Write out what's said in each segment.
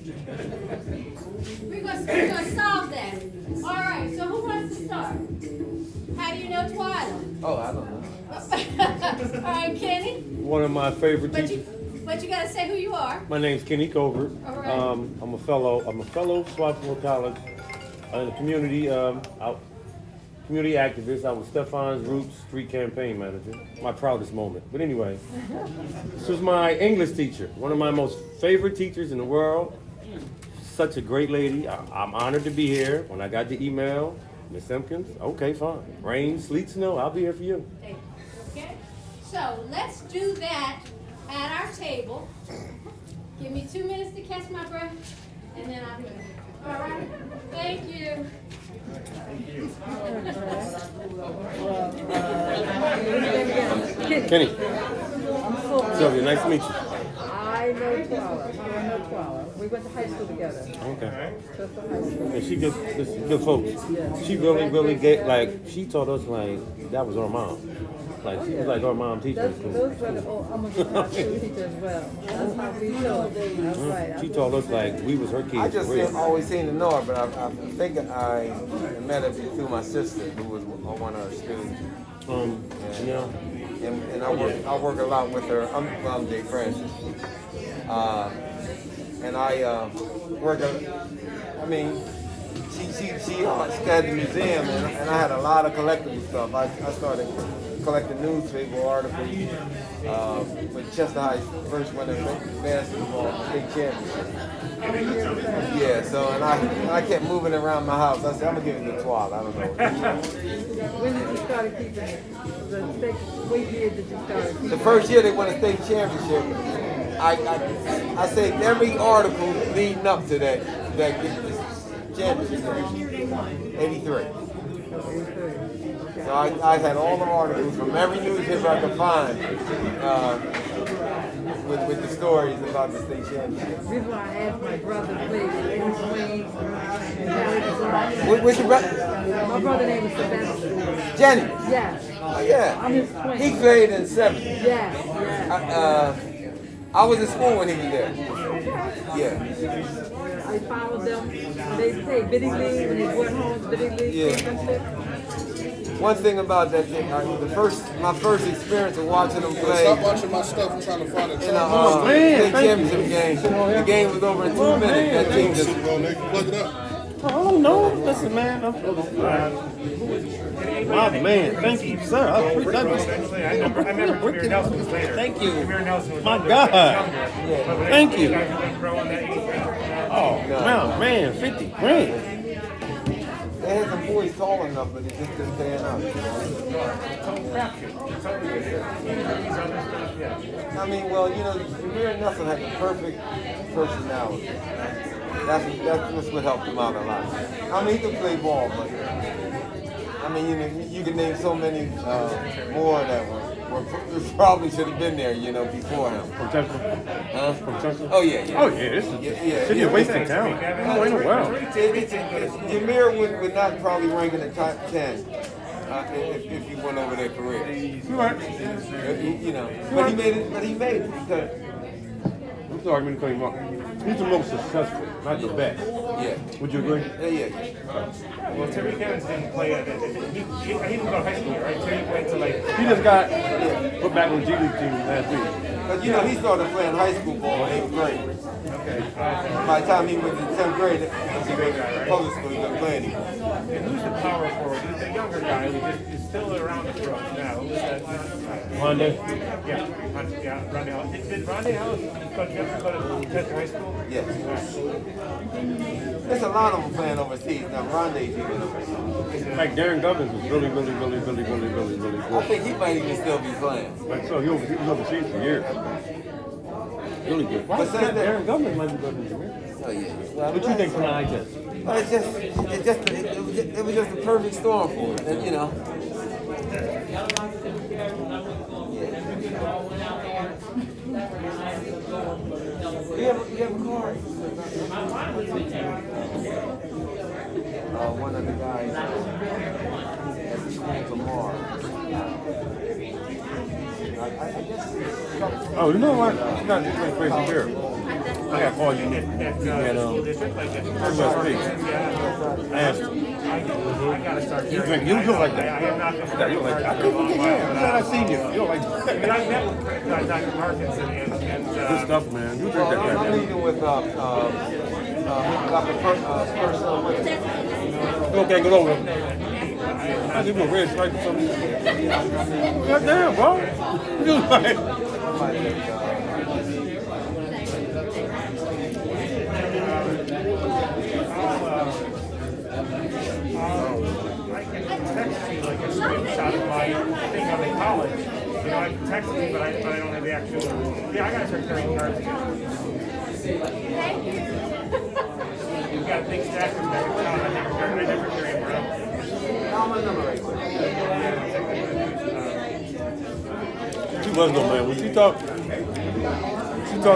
We're gonna solve that. All right, so who wants to start? How do you know Twyla? Oh, I don't know. All right, Kenny. One of my favorite teachers. But you gotta say who you are. My name's Kenny Covert. All right. I'm a fellow Swarthmore College in the community community activist. I was Stefan's Roots Street Campaign Manager. My proudest moment. But anyway, this was my English teacher, one of my most favorite teachers in the world. Such a great lady. I'm honored to be here. When I got the email, Miss Simpkins, okay, fine. Rain, sleet, snow, I'll be here for you. Okay. So let's do that at our table. Give me 2 minutes to catch my breath, and then I'll do it. All right. Thank you. Kenny. Sylvia, nice to meet you. I know Twyla. We went to high school together. Okay. Just to high school. And she good folks. She really get she taught us like that was our mom. Like she was like our mom teacher. Those were the almost my school teacher as well. That's how we taught. That's right. She taught us like we was her kids. I just always seemed to know her, but I think I met her through my sister, who was one of her students. And I work a lot with her. I'm Jay Francis. And I work. She had the museum, and I had a lot of collectible stuff. I started collecting newspaper articles when Chester High first won the basketball state championship. Yeah, so and I kept moving around my house. I said, I'm gonna give it to Twyla. I don't know. When did you start keeping it? What year did you start? The first year they won a state championship, I saved every article leading up to that championship. 83. So I had all the articles from every newspaper I could find with the stories about the state championship. The reason why I asked my brother to play Eddie Swain. What's your brother? My brother's name is Sebastian. Jenny. Yeah. Oh, yeah. I'm his twin. He played in 7th. Yeah. I was in school when he was there. Yeah. I followed them when they played Biddy League, when they went home to Biddy League championship. One thing about that thing, my first experience of watching them play. Stop watching my stuff and trying to find it. In a state championship game. The game was over in 2 minutes. That team just plug it up. Oh no! Listen, man. My man, thank you, sir. I appreciate I remember Jameer Nelson was later. Thank you. Jameer Nelson was My younger. God. Thank you. Oh, man, 50 grand. they had some boys tall enough, but it just didn't pan out. I mean, well, Jameer Nelson had the perfect personality. That's what helped him out a lot. I mean, he can play ball, but I mean, you can name so many more that were probably should have been there, before him. From Texas? Huh? From Texas? Oh yeah, yeah. Oh yeah, this is city of wasting talent. Oh, in the world. Jameer would not probably rank in the top 10 if he went over their career. You right. But he made it because. I'm sorry, I'm going to call you up. He's the most successful, not the best. Yeah. Would you agree? Yeah. Well, Terry Evans didn't play he didn't go to high school, right? Terry went to He just got put back on the G League team last week. But he started playing high school ball in 8th grade. Okay. By the time he was in 10th grade, he public school, he couldn't play anymore. And who's the power forward? Who's the younger guy who is still around the throat now? Who's that? Rondé? Yeah, Ronnie Ellis. Did Ronnie Ellis go to Chester High School? Yes. There's a lot of them playing overseas. Now, Rondé's even overseas. Like Darren Govins was really good. I think he might even still be playing. Like so, he was overseas for years. Really good. Why But is since that then- Darren Govins might be better than Jameer? Oh, yeah. What you think from the eye test? Well, it was just a perfect storm for him, and You have a card? One of the guys at the school tomorrow. I guess. Oh, you know what? She's not just crazy here. I got to call you. at And, school district, like at I asked him. I gotta start You carrying. drink, you look like I that. have not been Yeah, you look like that. I couldn't forget him. I'm glad I seen you. You look like I mean, I met with Dr. Parkinson and good stuff, man. You drink that I'm right leaving with Dr. Person with it. now. Okay, go over. I think we're red stripe or something. God damn, bro. You look like. I can text you like a screenshot of my thing I'm in college. You know, I can text you, but I don't have the actual. Yeah, I gotta start carrying cards again. Thank you. We've got a big stack of them back in town. I never carry them around. Call my number right quick. She was no man. When she taught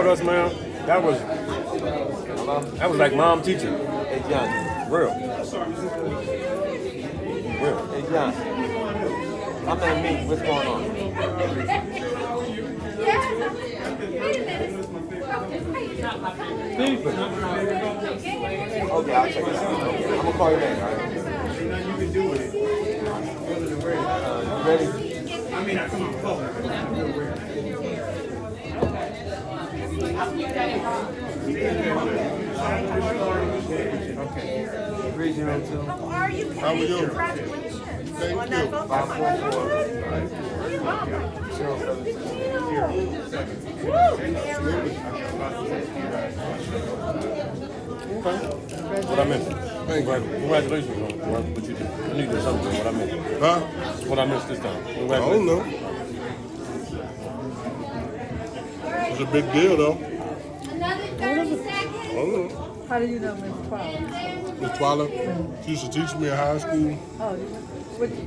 us, man, that was like mom teacher. Hey, John. Real. Hey, John. I'm in a meeting. What's going on? Yes. Wait a minute. Okay, I'll check it out. I'm gonna call you back, all right? You can do with it. You ready? I mean, come on, call. 302. How are you? How we doing? Congratulations. Thank On you. that vote. 544. What I missed? Thank you. Congratulations on what you did. I knew you did something. What I missed. Huh? What I missed this time. I don't Congratulations. know. It's a big deal, though. Another 30 seconds. I don't know. How do you know Miss Paul? Miss Twyla, she used to teach me in high school. Oh,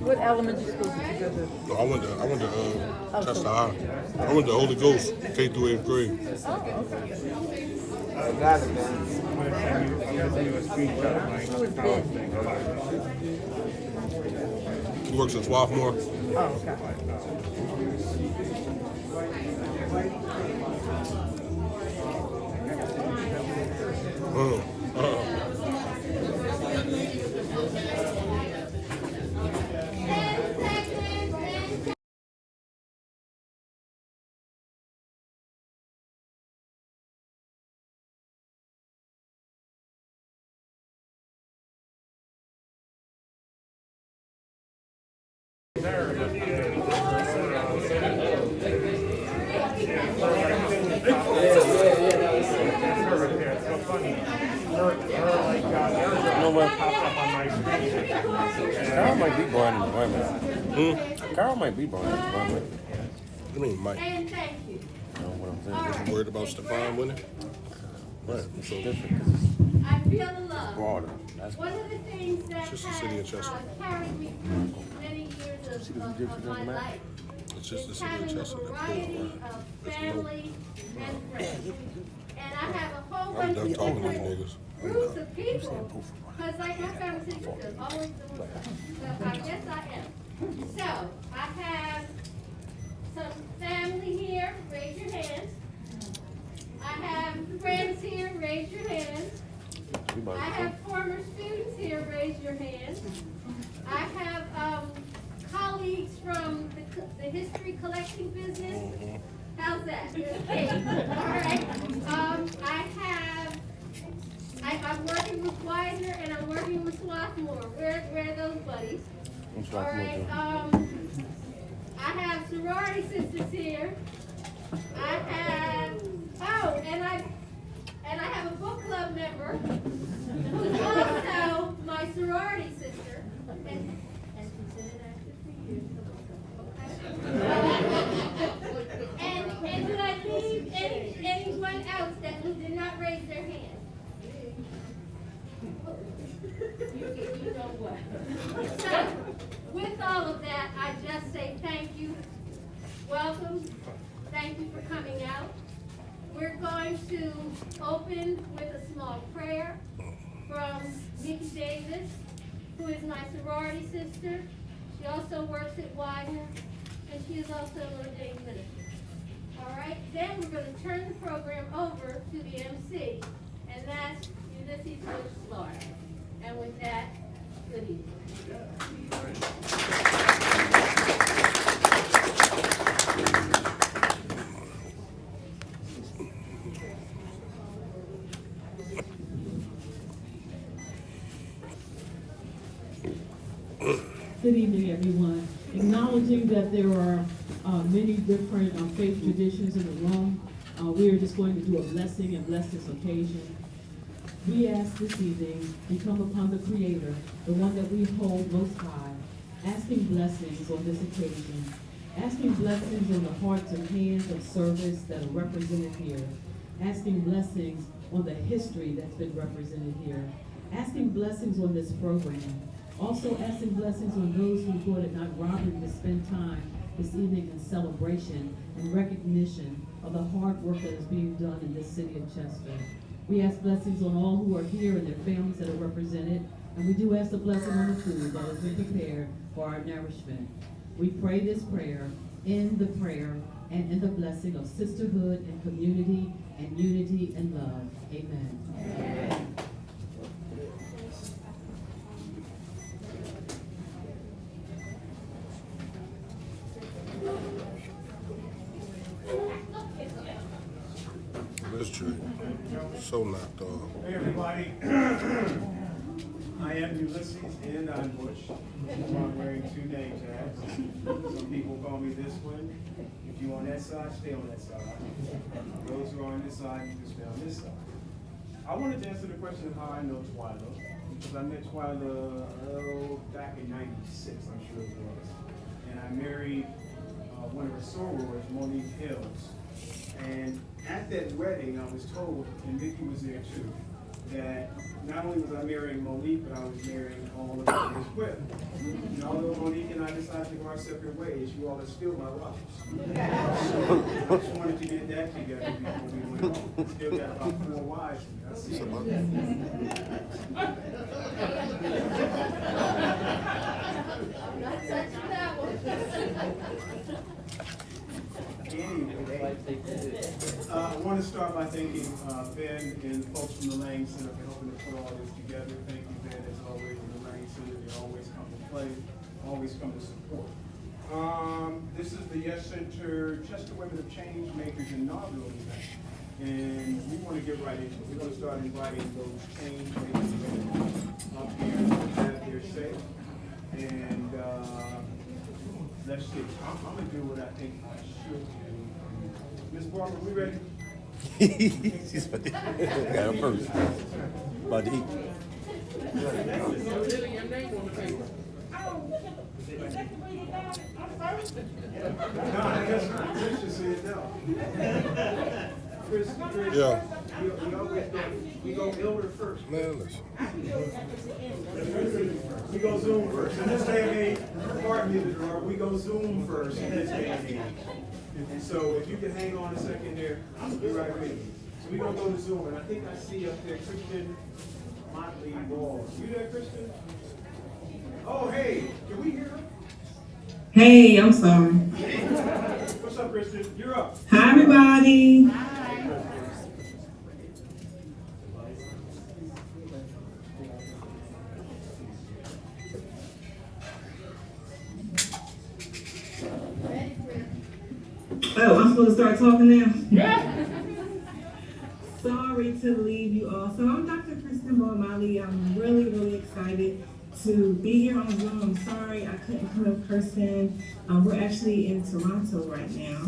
what elementary school did you go to? No, I went to Chester High. I went to Holy Ghost, K through 8th grade. Oh, okay. I got it, man. I'm gonna send you a screenshot of my Who was big? She works at Swarthmore. Oh, okay. It's so funny. You know what? Popped up on my screen. Carl might be born in the environment. Carl might be born in the environment. I mean, Mike. And thank you. You know what I'm saying? You worried about Stephon winning? Right. It's So, different because it's I feel the love. broader. That's One of the things that Just the city of has Chester. carried me through many years of my life it's just the is city of having a Chester that pulled variety around. of family and friends. And I have a whole I'm bunch done of talking to you different niggas. groups of people, because like my family sister is always doing stuff. So I guess I am. So I have some family here, raise your hands. I have friends here, raise your hands. I have former students here, raise your hands. I have colleagues from the history collecting business. How's that? Okay. All right. I'm working with Widener and I'm working with Swarthmore. Where are those buddies? I'm All sorry. right. I have sorority sisters here. I have and I have a book club member who's also my sorority sister and considered active for years. And did I leave anyone else that did not raise their hand? You know what? So, with all of that, I just say thank you. Welcome. Thank you for coming out. We're going to open with a small prayer from Nikki Davis, who is my sorority sister. She also works at Widener, and she is also an ordained minister. All right, then we're going to turn the program over to the MC. Good evening, everyone. Acknowledging that there are many different faith traditions in the room, we are just going to do a blessing and bless this occasion. We ask this evening, we come upon the Creator, the one that we hold most high, asking blessings on this occasion, asking blessings on the hearts and hands of service that are represented here, asking blessings on the history that's been represented here, asking blessings on this program, also asking blessings on those who thought it not robbery to spend time this evening in celebration and recognition of the hard work that is being done in this city of Chester. We ask blessings on all who are here and their families that are represented, and we do ask a blessing on the food that has been prepared for our nourishment. We pray this prayer in the prayer and in the blessing of sisterhood and community and unity and love. Amen. Amen. That's true. So knocked off. Hey everybody, I am Ulysses and I'm Bush. I'm wearing two name tags. Some people call me this one. If you're on that side, stay on that side. Those who are on this side, you can stay on this side. I wanted to answer the question of how I know Twyla, because I met Twyla back in '96, I'm sure it was. And I married one of her sorors, Monique Hills. And at that wedding, I was told, and Mickey was there too, that not only was I marrying Monique, but I was marrying all of them as well. And although Monique and I decided to go our separate ways, you all are still my wives. So I just wanted to get that together before we went home. Still got about 4 wives. I see. I'm not touching that one. Anyway, I want to start by thanking Ben and the folks from the Lang Center for helping to put all this together. Thank you, Ben, as always, from the Lang Center. They always come to play, always come to support. This is the Yes Center Chester Women of Change Makers inaugural event. And we want to get right into it. We're going to start inviting those change makers up here to have their say. And let's see. I'm going to do what I think I should do. Ms. Barber, we ready? She's got her first. About to eat. No, I guess Chris just said no. Chris, Yeah. we go elder first. Man, listen. We go Zoom first. In this day and age, pardon me, we go Zoom first in this day and age. And so if you can hang on a second there, I'll be right with you. So we're going to go to Zoom, and I think I see up there Christian Motley Ball. You there, Christian? Oh, hey, can we hear her? Hey, I'm sorry. What's up, Christian? You're up. Hi, everybody. Oh, I'm supposed to start talking now? Sorry to leave you all. So I'm Dr. Kristen Ball-Molly. I'm really, really excited to be here on Zoom. I'm sorry I couldn't come in person. We're actually in Toronto right now.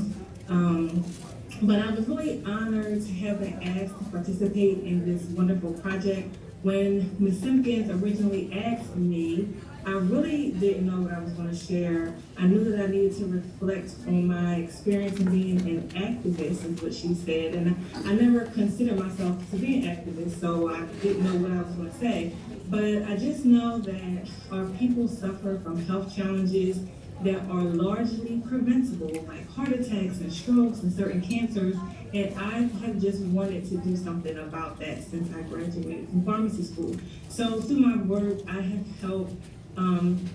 But I was really honored to have been asked to participate in this wonderful project. When Ms. Simpkins originally asked me, I really didn't know what I was going to share. I knew that I needed to reflect on my experience in being an activist, is what she said. And I never considered myself to be an activist, so I didn't know what I was going to say. But I just know that our people suffer from health challenges that are largely preventable, like heart attacks and strokes and certain cancers. And I have just wanted to do something about that since I graduated from pharmacy school. So through my work, I have helped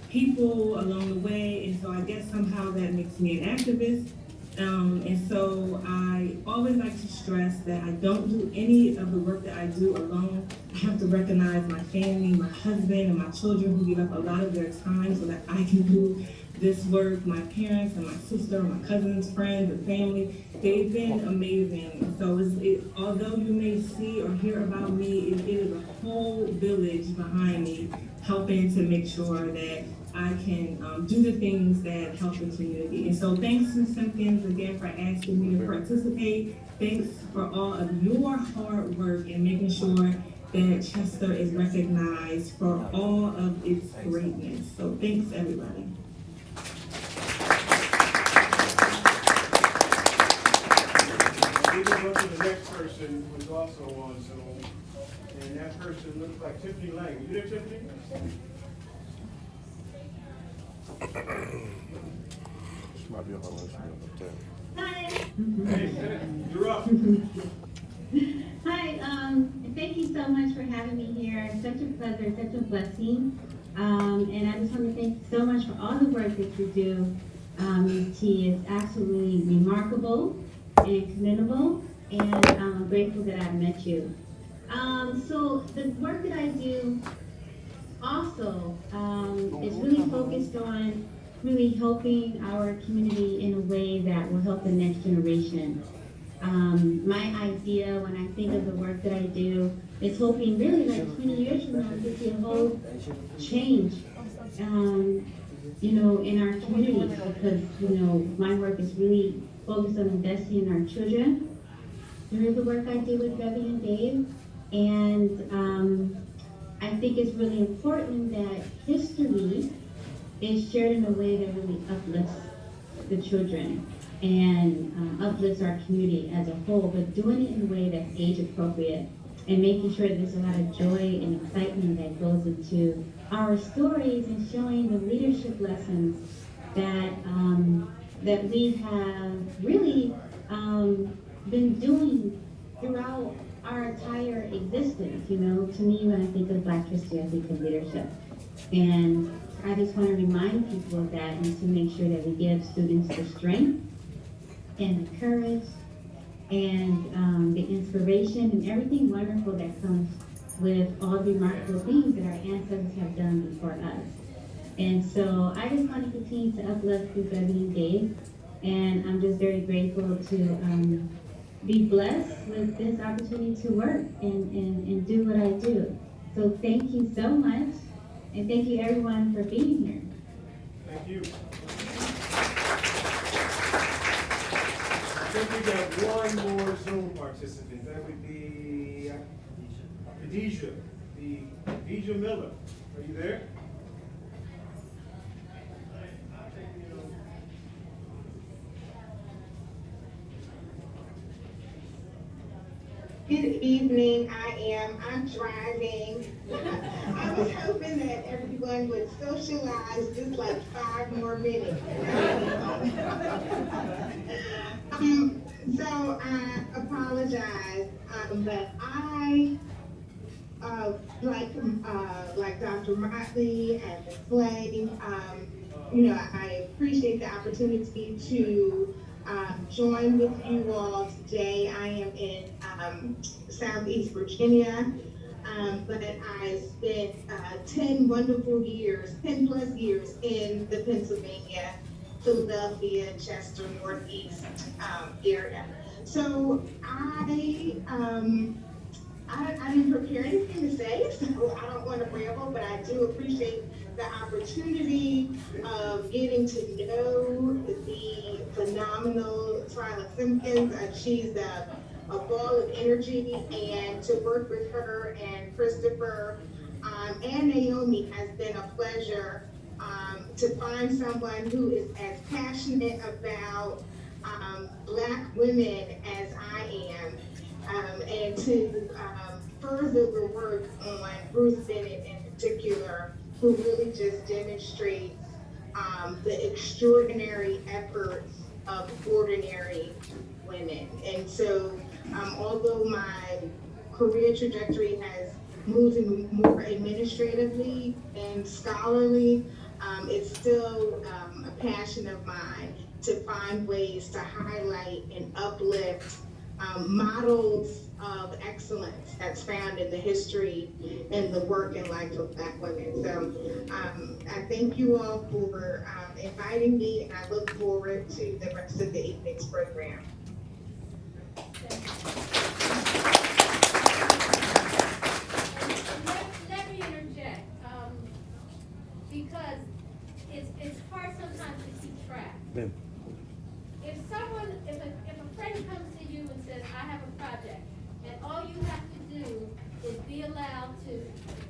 people along the way, and so I guess somehow that makes me an activist. And so I always like to stress that I don't do any of the work that I do alone. I have to recognize my family, my husband, and my children who give up a lot of their time so that I can do this work. My parents and my sister, my cousins, friends, and family, they've been amazing. So although you may see or hear about me, it is a whole village behind me helping to make sure that I can do the things that help the community. And so thanks to Simpkins again for asking me to participate. Thanks for all of your hard work and making sure that Chester is recognized for all of its greatness. So thanks, everybody. We can go to the next person who is also on Zoom, and that person looks like Tiffany Lang. You there, Tiffany? She might be on her lunch meal up there. Hi. Hey, you're up. Hi. Thank you so much for having me here. It's such a pleasure, such a blessing. And I just want to thank you so much for all the work that you do. Ms. T is absolutely remarkable and commendable, and I'm grateful that I've met you. So the work that I do also is really focused on really helping our community in a way that will help the next generation. My idea when I think of the work that I do is hoping really like 20 years from now to see a whole change, in our communities, because, my work is really focused on investing in our children through the work I do with Debbie and Dave. And I think it's really important that history is shared in a way that really uplifts the children and uplifts our community as a whole, but doing it in a way that's age appropriate and making sure that there's a lot of joy and excitement that goes into our stories and showing the leadership lessons that that we have really been doing throughout our entire existence. To me, when I think of Black history, I think of leadership. And I just want to remind people of that and to make sure that we give students the strength and the courage and the inspiration and everything wonderful that comes with all the remarkable things that our ancestors have done before us. And so I just want to continue to uplift through Debbie and Dave, and I'm just very grateful to be blessed with this opportunity to work and do what I do. So thank you so much, and thank you everyone for being here. Thank you. I think we got one more Zoom participant. That would be Khadijah Miller. Are you there? Good evening. I'm driving. I was hoping that everyone would socialize just like 5 more minutes. So I apologize, but I, like Dr. Motley and Ms. Slade, I appreciate the opportunity to join with you all today. I am in Southeast Virginia, but I spent 10 wonderful years, 10 plus years in the Pennsylvania, Philadelphia, Chester, Northeast area. So I didn't prepare anything to say, so I don't want to ramble, but I do appreciate the opportunity of getting to know the phenomenal Twyla Simpkins. She's a ball of energy, and to work with her and Christopher and Naomi has been a pleasure. To find someone who is as passionate about Black women as I am, and to further the work on Bruce Bennett in particular, who really just demonstrates the extraordinary efforts of ordinary women. And so, although my career trajectory has moved more administratively and scholarly, it's still a passion of mine to find ways to highlight and uplift models of excellence that's found in the history and the work and life of Black women. So I thank you all for inviting me, and I look forward to the rest of the evening's program. Let me interject, because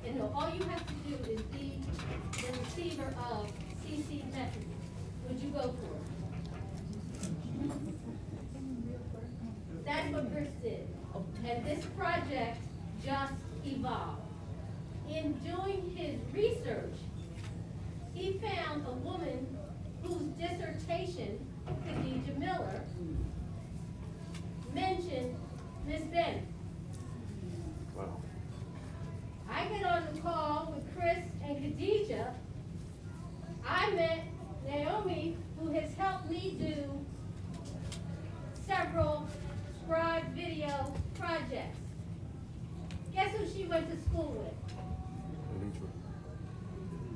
and all you have to do is be the receiver of CC messages. Would you go for it? That's what Chris did. And this project just evolved. In doing his research, he found a woman whose dissertation, Khadijah Miller, mentioned Miss Bennett. Wow. I get on the call with Chris and Khadijah. I met Naomi, who has helped me do several scribe video projects. Guess who she went to school with?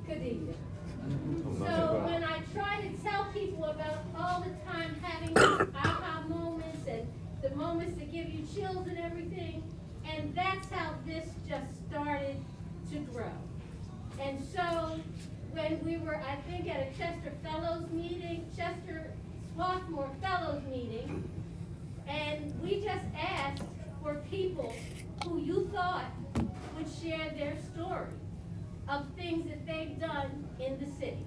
Khadijah. So when I try to tell people about all the time having aha moments and the moments that give you chills and everything, and that's how this just started to grow. And so when we were, I think, at a Chester Fellows meeting, Chester Swarthmore Fellows meeting, and we just asked for people who you thought would share their story of things that they've done in the city.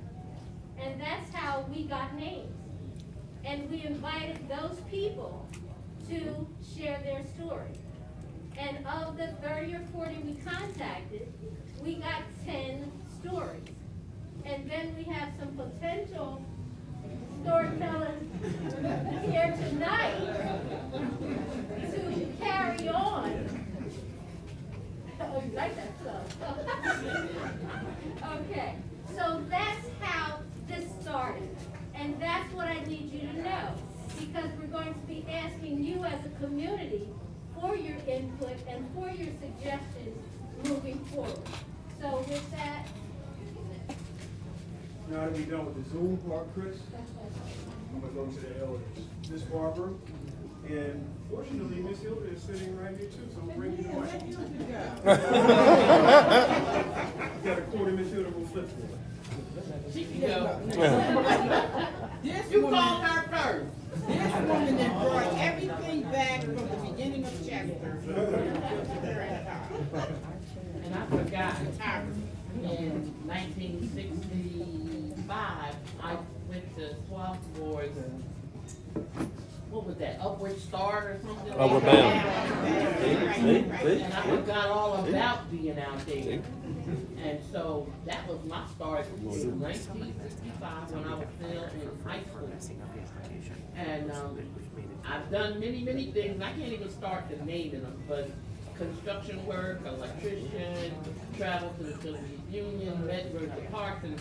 And that's how we got names. And we invited those people to share their story. And of the 30 or 40 we contacted, we got 10 stories. And then we have some potential storytellers here tonight to carry on. Oh, you like that stuff? Okay, so that's how this started. And that's what I need you to know, because we're going to be asking you as a community for your input and for your suggestions moving forward. So with that, Now that we're done with the Zoom part, Chris, I'm gonna go to the elders. Miss Barbara, and fortunately, Miss Hilda is sitting right here too, so we'll bring you the mic. You got a quarter, Miss Hilda will flip for it. She can go. You called her first. This woman that brought everything back from the beginning of Chester. And I forgot, in 1965, I went to Swarthmore's, what was that, Upward Start or something? Upward Bound. And I forgot all about being out there. And so that was my start in 1965 when I was still in high school. And I've done many, many things. I can't even start to naming them, but construction work, electrician, travel to the Soviet Union, Medford to Parks, and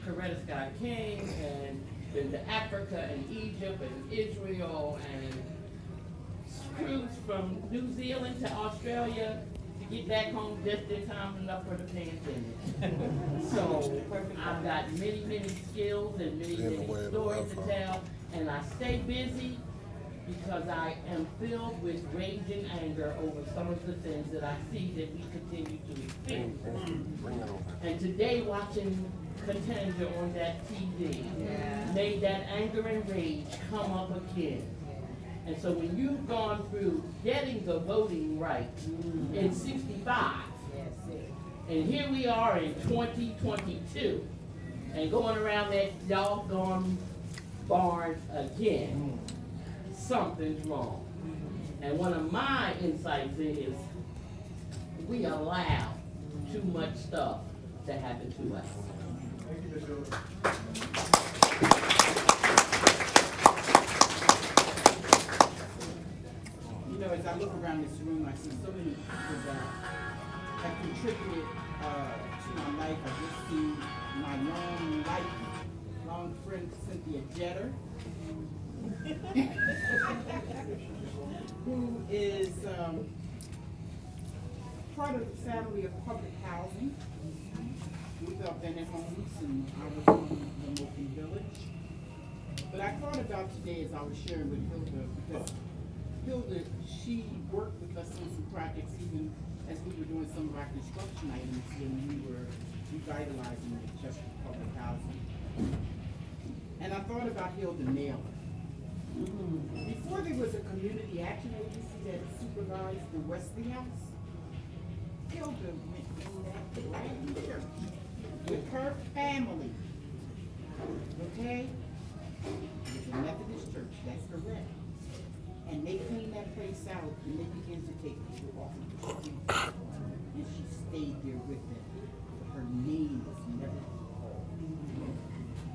Coretta Scott King, and been to Africa and Egypt and Israel, and cruised from New Zealand to Australia to get back home just in time enough for the pandemic. So I've got many, many skills and many, many stories to tell, and I stay busy because I am filled with rage and anger over some of the things that I see that we continue to experience. And today, watching Katanja on that TV made that anger and rage come up again. And so when you've gone through getting the voting right in 65, and here we are in 2022, and going around that doggone barn again, something's wrong. And one of my insights is we allow too much stuff to happen to us. Thank you, Ms. Hilda. You know, as I look around this room, I see so many people that have contributed to my life. I just see my long friend Cynthia Jetter, who is part of the family of public housing. We built Bennett homes, and I was from the Moken Village. But I thought about today as I was sharing with Hilda, because Hilda, she worked with us on some projects even as we were doing some of our construction items when we were revitalizing the Chester public housing. And I thought about Hilda Naylor. Before there was a community action agency that supervised the Wesley House, Hilda went in that brand new church with her family. Okay? It's a Methodist church, that's correct. And they cleaned that place out and they began to take people off of the street. And she stayed there with them. Her name was never called.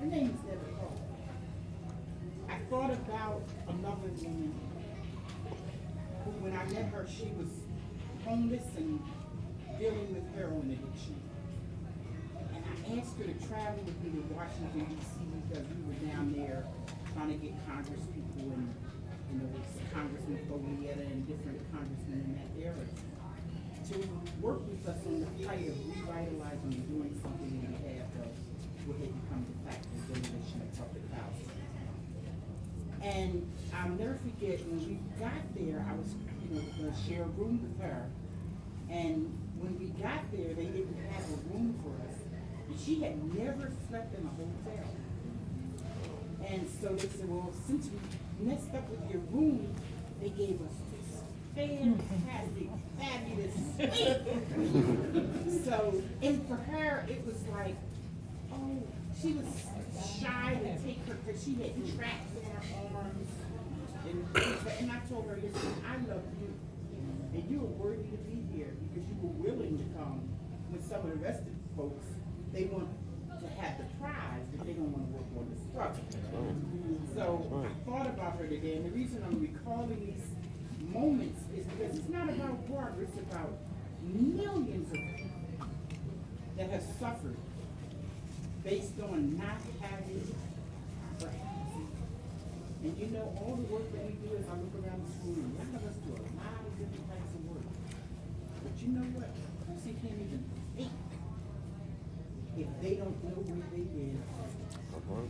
Her name is never called. I thought about another woman who, when I met her, she was homeless and dealing with heroin addiction. And I asked her to travel with me to Washington, D.C. because we were down there trying to get Congress people and, Congressman Foleyetta and different congressmen in that area to work with us on the fight of revitalizing and doing something in behalf of what had become the fact of demolition of public housing. And I'll never forget, when we got there, I was going to share a room with her. And when we got there, they didn't have a room for us. And she had never slept in a hotel. And so they said, well, since we messed up with your room, they gave us this fantastic, fabulous suite. So, and for her, it was like, oh, she was shy to take her, because she had tracks in her arms. And I told her, listen, I love you. And you are worthy to be here because you were willing to come when some of the rest of the folks, they want to have the prize, but they don't want to work on the struggle. So I thought about her today, and the reason I'm recalling these moments is because it's not about Barbara, it's about millions of people that have suffered based on not having housing. And you know, all the work that we do as I look around the school, a lot of us do a lot of different types of work. But you know what? You can't even think if they don't know where they live.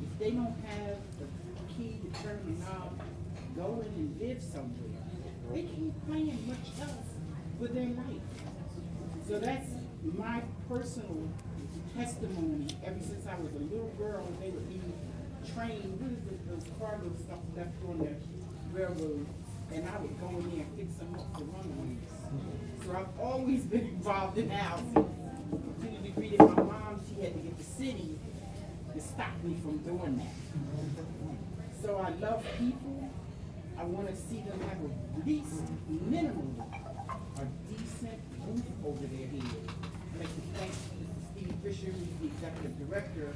If they don't have the key to turn the knob, go in and live somewhere, they can't plan much else with their life. So that's my personal testimony. Ever since I was a little girl, they would be trained, what is it, those cargo stuff left on the railroad, and I would go in there and fix them up for runaways. So I've always been involved in housing. To the degree that my mom, she had to get the city to stop me from doing that. So I love people. I want to see them have at least minimum a decent roof over their head. I'd like to thank Mr. Steve Fisher, who's the executive director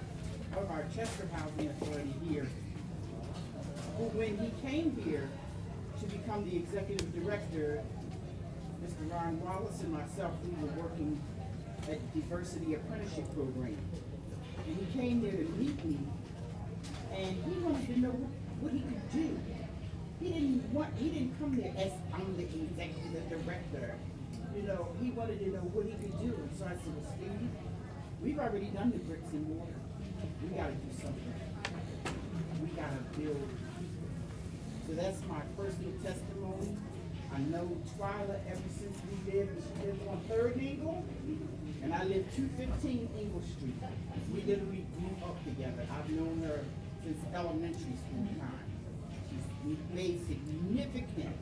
of our Chester Housing Authority here, who when he came here to become the executive director, Mr. Ryan Wallace and myself, we were working at the Diversity Apprenticeship Program. And he came there to meet me, and he wanted to know what he could do. He didn't come there as I'm the executive director. You know, he wanted to know what he could do. And so I said, well, Steve, we've already done the bricks and mortar. We gotta do something. We gotta build. So that's my personal testimony. I know Twyla ever since we lived, she lived on 3rd Ingle, and I lived 215 Ingle Street. We literally grew up together. I've known her since elementary school time. She's made significant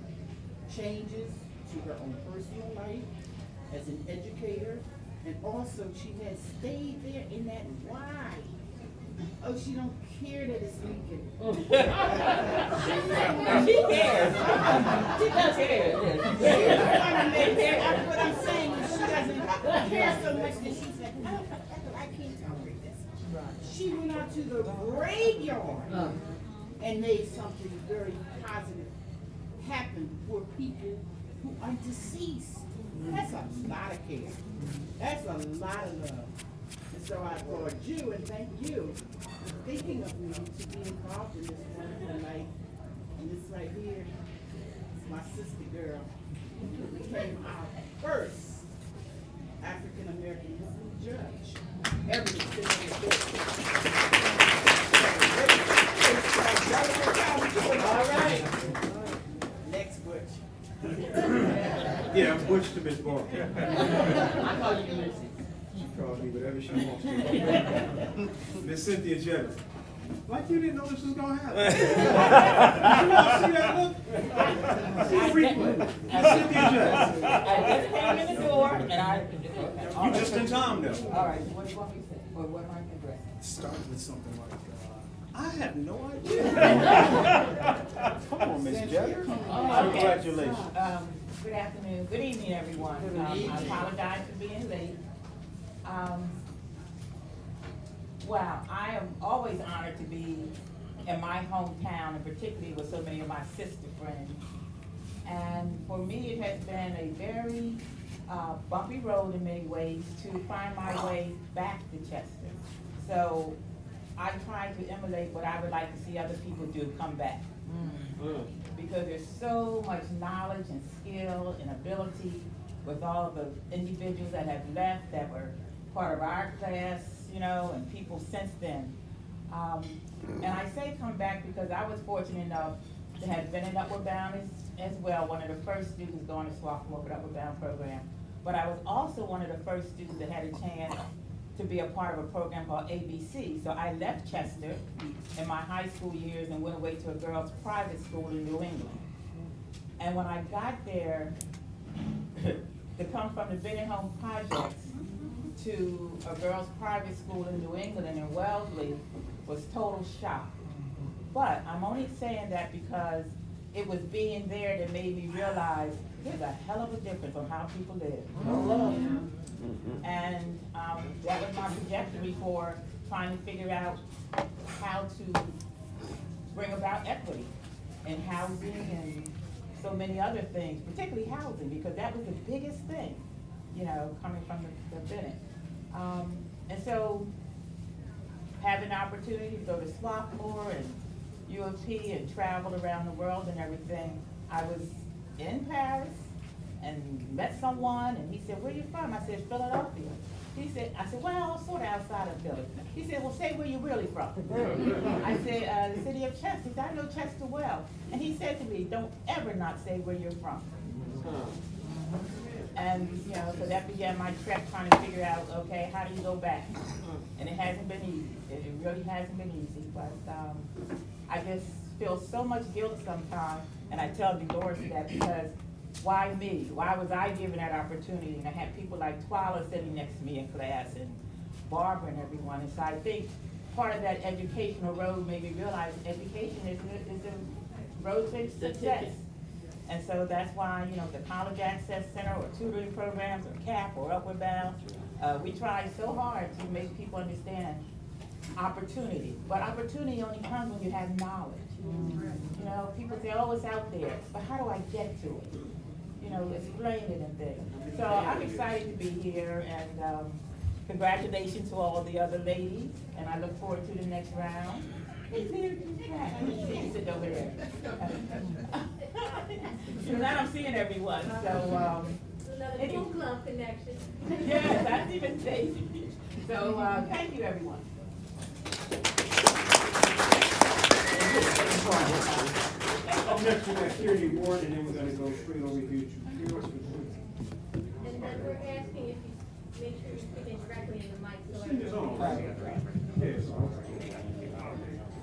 changes to her own personal life as an educator, and also she has stayed there in that why. Oh, she don't care that it's leaking. She cares. She does care. What I'm saying is she doesn't care so much that she said, oh, I can't tolerate this. She went out to the graveyard and made something very positive happen for people who are deceased. That's a lot of care. That's a lot of love. And so I applaud you and thank you for thinking of me to be involved in this wonderful night. And this right here is my sister girl who became our first African American Muslim judge ever to sit on the bench. All right. Next Butch. Yeah, I'm Butch to Miss Barker. I call you Missy. She calls me whatever she wants to. Miss Cynthia Jennings. Like you didn't know this was gonna happen. You all see that look? She's frequent. Miss Cynthia Jennings. I just came in the door. right, and I. You just in time though. All right, what do you want me to say? Or what am I going to address? Start with something like, I have no idea. Come on, Miss Jeter. Congratulations. Good afternoon, good evening, everyone. I apologize for being late. Wow, I am always honored to be in my hometown, and particularly with so many of my sister friends. And for me, it has been a very bumpy road in many ways to find my way back to Chester. So I try to emulate what I would like to see other people do, come back. Because there's so much knowledge and skill and ability with all of the individuals that have left that were part of our class, you know, and people since then. And I say come back because I was fortunate enough to have been in Upward Bound as well, one of the first students going to sophomore Upward Bound program. But I was also one of the first students that had a chance to be a part of a program called ABC. So I left Chester in my high school years and went away to a girls' private school in New England. And when I got there, to come from the Bennett Home Projects to a girls' private school in New England and in Wellesley was total shock. But I'm only saying that because it was being there that made me realize there's a hell of a difference on how people live. And that was my trajectory for trying to figure out how to bring about equity in housing and so many other things, particularly housing, because that was the biggest thing, you know, coming from the Bennett. And so having the opportunity to go to Swarthmore and U of P and travel around the world and everything, I was in Paris and met someone, and he said, "Where you from?" I said, "Philadelphia." He said, I said, "Well, sort of outside of Philly." He said, "Well, say where you really from." I said, "The city of Chester." He said, "I know Chester well." And he said to me, "Don't ever not say where you're from." And, you know, so that began my trek trying to figure out, okay, how do you go back? And it hasn't been easy. It really hasn't been easy, but I just feel so much guilt sometimes, and I tell Dolores that because why me? Why was I given that opportunity? And I had people like Twila sitting next to me in class and Barbara and everyone. And so I think part of that educational road made me realize education is the road to success. And so that's why, you know, the College Access Center or tutoring programs or CAP or Upward Bound, we try so hard to make people understand opportunity. But opportunity only comes when you have knowledge. You know, people say, "Oh, it's out there," but how do I get to it? You know, explain it and things. So I'm excited to be here, and congratulations to all the other ladies, and I look forward to the next round. Hey, there, you sit over there. So now I'm seeing everyone, so, Another book club connection. yes, that's even safe. So, thank you, everyone. Up next to that security board, and then we're gonna go straight over here to yours. And then we're asking if you make sure you're speaking directly in the mic so Sing this on. everyone. Yes.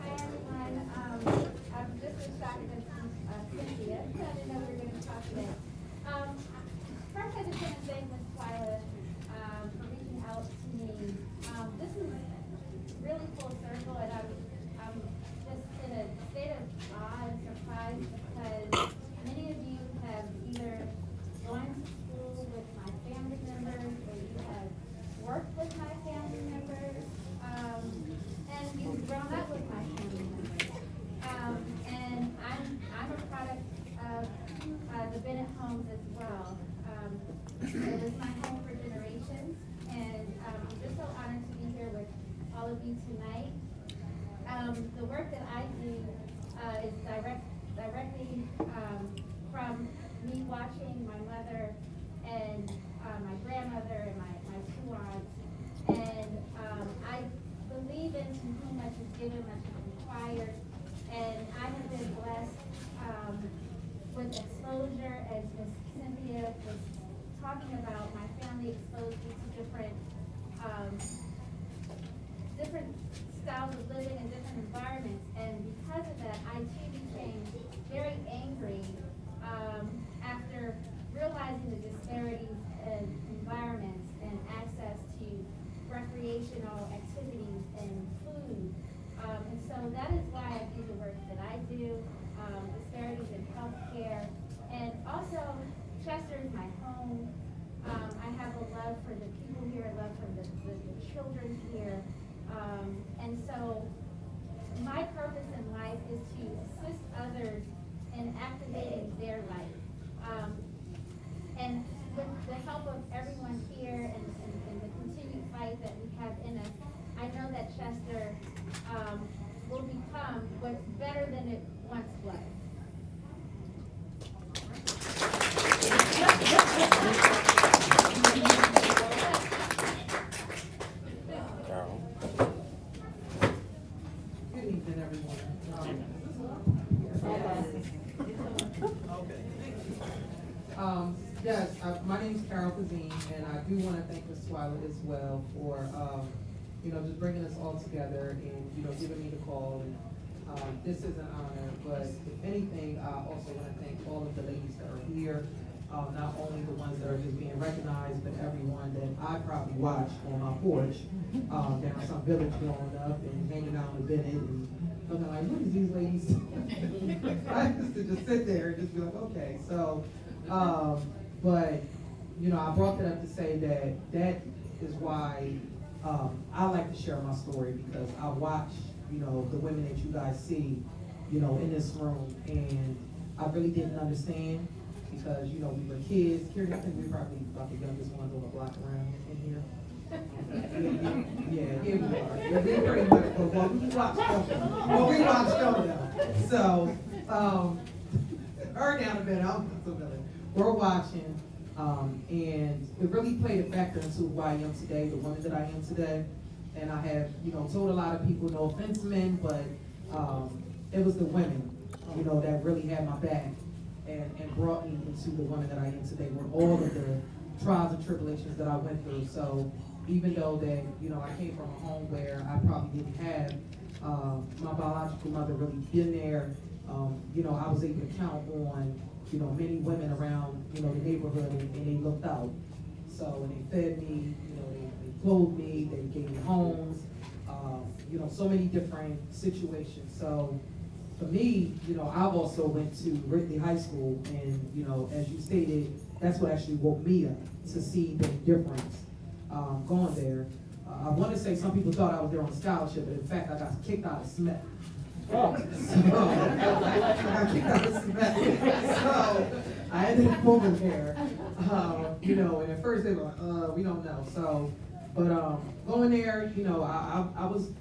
Hi everyone, I'm just as shocked as Cynthia, so I didn't know we were going to talk today. First I just want to thank Ms. Twila for reaching out to me. This is really full circle, and I'm just in a state of awe and surprise because many of you have either gone to school with my family members or you have worked with my family members, and you've grown up with my family members. And I'm a product of the Bennett homes as well. It was my home for generations, and I'm just so honored to be here with all of you tonight. The work that I do is directly from me watching my mother and my grandmother and my two aunts. And I believe in to whom much is given, much is required. And I have been blessed with exposure, as Ms. Cynthia was talking about. My family exposed me to different styles of living and different environments. And because of that, I too became very angry after realizing the disparities in recreational activities and food. And so that is why I do the work that I do, disparities in healthcare. And also, Chester is my home. I have a love for the people here, a love for the children here. And so my purpose in life is to assist others in activating their life. And with the help of everyone here and the continued fight that we have in us, I know that Chester will become what's better than it once was. Good evening, everyone. Yes, my name is Carol Kazine, and I do want to thank Ms. Twyla as well for, just bringing us all together and, giving me the call. And this is an honor, but if anything, I also want to thank all of the ladies that are here, not only the ones that are just being recognized, but everyone that I probably watched on my porch down some village growing up and hanging out with Bennett and looking like, what is these ladies doing? I used to just sit there and just be like, okay. So, but, I brought that up to say that is why I like to share my story, because I watch, the women that you guys see, in this room, and I really didn't understand because, we were kids. Carrie, I think we're probably about the youngest ones on the block around in here. Yeah, we are. Yeah, we pretty much, well, we watched them. So, her down a bit, I'm so villain. We're watching, and it really played a factor into who I am today, the woman that I am today. And I have, told a lot of people, no offense, men, but it was the women, that really had my back and brought me into the woman that I am today, with all of the trials and tribulations that I went through. So even though that, I came from a home where I probably didn't have my biological mother really been there, I was able to count on, many women around, the neighborhood, and they looked out. So, and they fed me, they clothed me, they gave me homes, so many different situations. So for me, I've also went to Ridley High School, and, as you stated, that's what actually woke me up to see the difference going there. I want to say some people thought I was there on scholarship, but in fact, I got kicked out of Smith. Oh. So, I got kicked out of Smith. So I ended up moving there, and at first they were like, we don't know. So, but going there, I was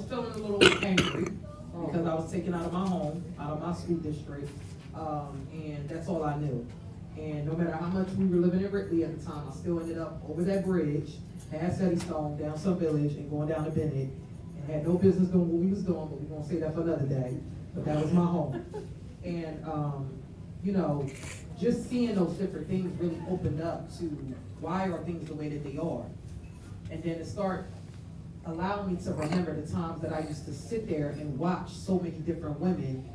feeling a little angry because I was taken out of my home, out of my school district, and that's all I knew. And no matter how much we were living in Ridley at the time, I still ended up over that bridge, past Eddystone, down some village, and going down to Bennett, and had no business doing what we was doing, but we're gonna say that for another day. But that was my home. And just seeing those different things really opened up to why are things the way that they are. And then to start allowing me to remember the times that I used to sit there and watch so many different women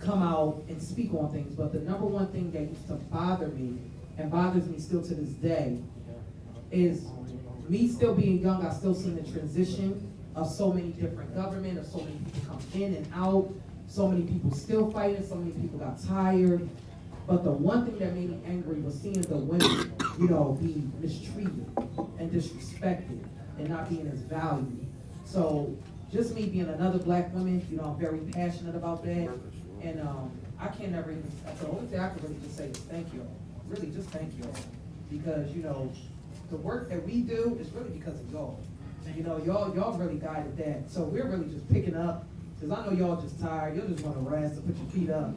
come out and speak on things. But the number one thing that used to bother me, and bothers me still to this day, is me still being young. I still seen the transition of so many different government, of so many people come in and out, so many people still fighting, so many people got tired. But the one thing that made me angry was seeing the women, be mistreated and disrespected and not being as valued. So just me being another black woman, I'm very passionate about that. And I can't never even, the only thing I can really just say is thank you all. Really just thank you all. Because, the work that we do is really because of y'all. Y'all really guided that. So we're really just picking up, because I know y'all just tired. Y'all just want to rest and put your feet up.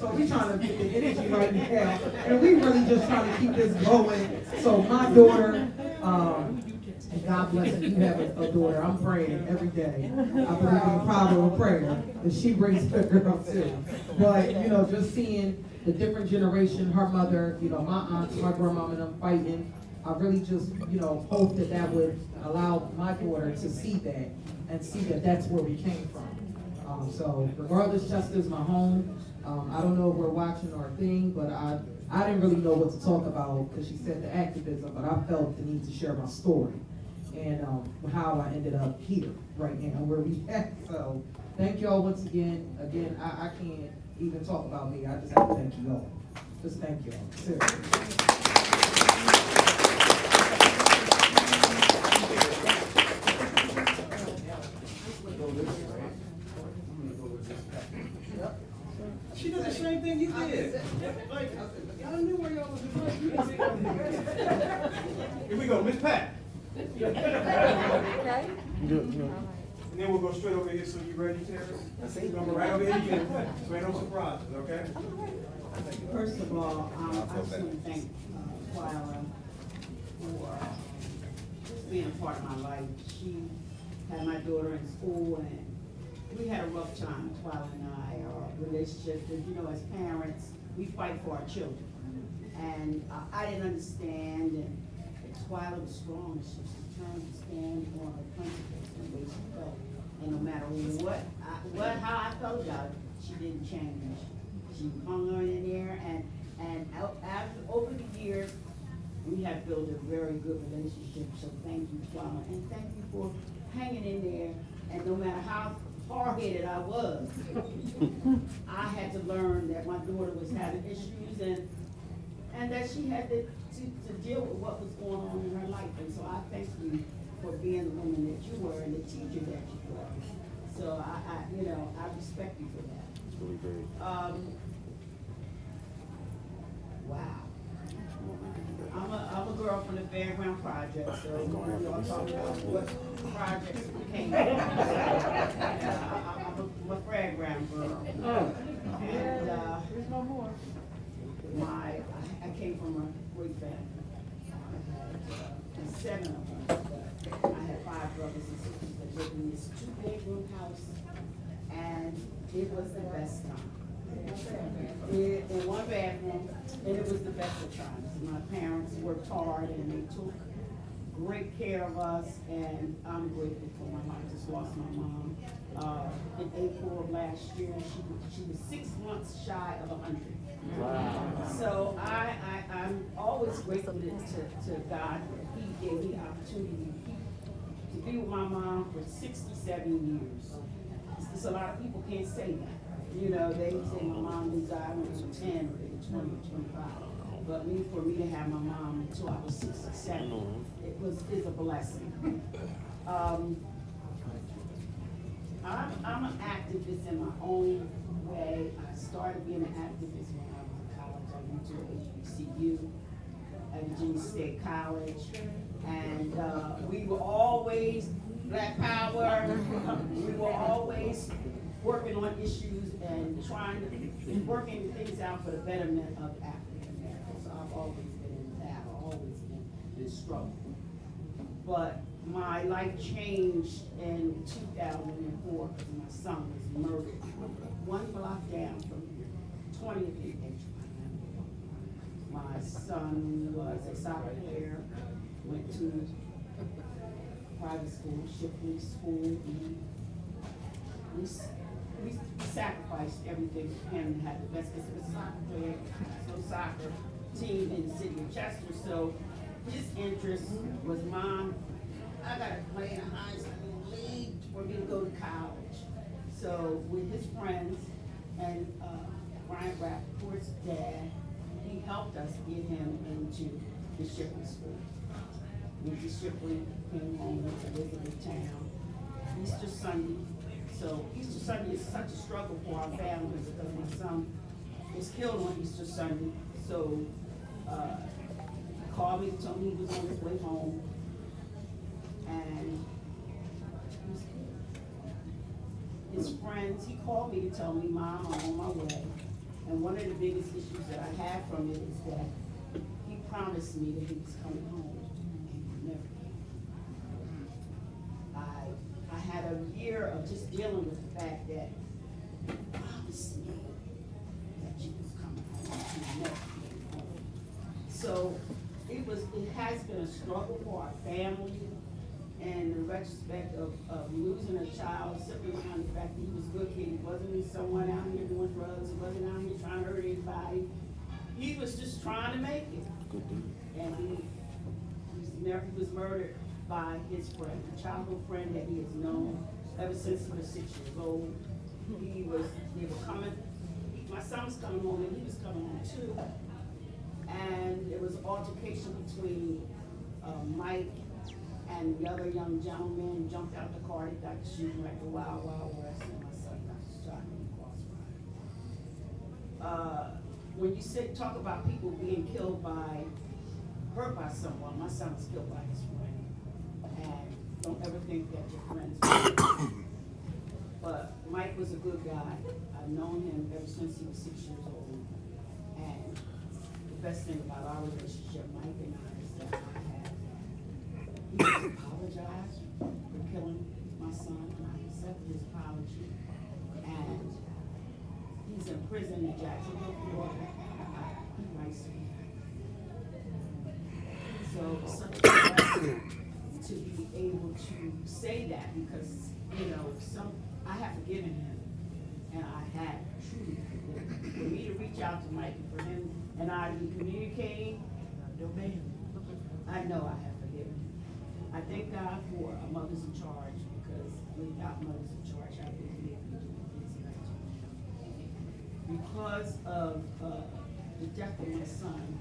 So we're trying to get the energy right now. And we really just trying to keep this going. So my daughter, and God bless her, you have a daughter. I'm praying every day. I believe in the power of prayer. And she brings her up too. But, just seeing the different generation, her mother, my aunts, my grandmama and them fighting, I really just, hope that would allow my daughter to see that and see that that's where we came from. So regardless, Chester's my home. I don't know if we're watching our thing, but I didn't really know what to talk about because she said the activism, but I felt the need to share my story. and how I ended up here right now, where we at. So thank y'all once again. Again, I can't even talk about me. I just have to thank you all. Just thank y'all. Seriously. She did the same thing you did. Like, y'all knew where y'all was going. Here we go, Miss Pat. Okay. And then we'll go straight over here, so you ready, Terry? We're gonna go right over here again, so ain't no surprises, okay? First of all, I just want to thank Twyla for just being a part of my life. She had my daughter in school, and we had a rough time, Twyla and I. Our relationship, because you know, as parents, we fight for our children. And I didn't understand, and Twyla was strong. She was determined to stand on her principles and the way she felt. And no matter how I felt about it, she didn't change. She hung on in there, and after over the years, we have built a very good relationship. So thank you, Twyla, and thank you for hanging in there. And no matter how hard-headed I was, I had to learn that my daughter was having issues, and that she had to deal with what was going on in her life. And so I thank you for being the woman that you were and the teacher that you were. So I respect you for that. It's really great. Wow. I'm a girl from the Fairground Project, so y'all talk about what projects came from. I'm a Fairground girl. And there's no more. I came from a great family. I had 7 of them. I had 5 brothers and sisters that lived in this 2-bedroom house, and it was the best time. In one bathroom, and it was the best of times. My parents worked hard, and they took great care of us, and I'm grateful for my mom. I just lost my mom in April of last year. She was 6 months shy of 100. Wow. So I'm always grateful to God that He gave me the opportunity to be with my mom for 67 years. It's a lot of people can't say that. You know, they say my mom didn't die when I was 10 or 20 or 25. But for me to have my mom until I was 67, it's a blessing. I'm an activist in my own way. I started being an activist when I was in college. I went to HBCU at Virginia State College, and we were always Black Power. We were always working on issues and working things out for the betterment of African Americans. So I've always been in battle, always been in struggle. But my life changed in 2004 because my son was murdered 1 block down from 20th and H. My son was a soccer player, went to private school, Shipley School. We sacrificed everything for him to have the best, because it was a soccer player, no soccer team in the city of Chester. So his interest was, Mom, I gotta play in a high school league for me to go to college. So with his friends and Brian Rappaport's dad, he helped us get him into the Shipley School. Went to Shipley, came home, went to Elizabethtown, Easter Sunday. So Easter Sunday is such a struggle for our families because my son was killed on Easter Sunday. So he called me and told me he was on his way home, and his friends, he called me to tell me, Mom, I'm on my way. And one of the biggest issues that I had from it is that he promised me that he was coming home, and he never came. I had a year of just dealing with the fact that he promised me that she was coming home, and she never came home. So it has been a struggle for our family, and in retrospect of losing a child simply behind the fact that he was a good kid. He wasn't someone out here doing drugs. He wasn't out here trying to hurt anybody. He was just trying to make it. And he was murdered by his friend, a childhood friend that he has known ever since he was 6 years old. They were coming, my son was coming home and he was coming home too. And there was altercation between Mike and the other young gentleman. Jumped out the car, they got to shooting like the Wild Wild West, and my son got shot in the crossfire. When you talk about people being killed hurt by someone, my son was killed by his friend. And don't ever think that your friends. But Mike was a good guy. I've known him ever since he was 6 years old. And the best thing about our relationship, Mike and I, is that he apologized for killing my son, and I accepted his apology. And he's in prison in Jacksonville, Florida. He writes me. So it's such a blessing to be able to say that, because, you know, I have forgiven him, and I have truly forgiven him. For me to reach out to Mike, and for him and I to be communicating, I know I have forgiven him. I thank God for a Mothers in Charge, because without Mothers in Charge, I wouldn't be able to do the things that I do. Because of the death of my son,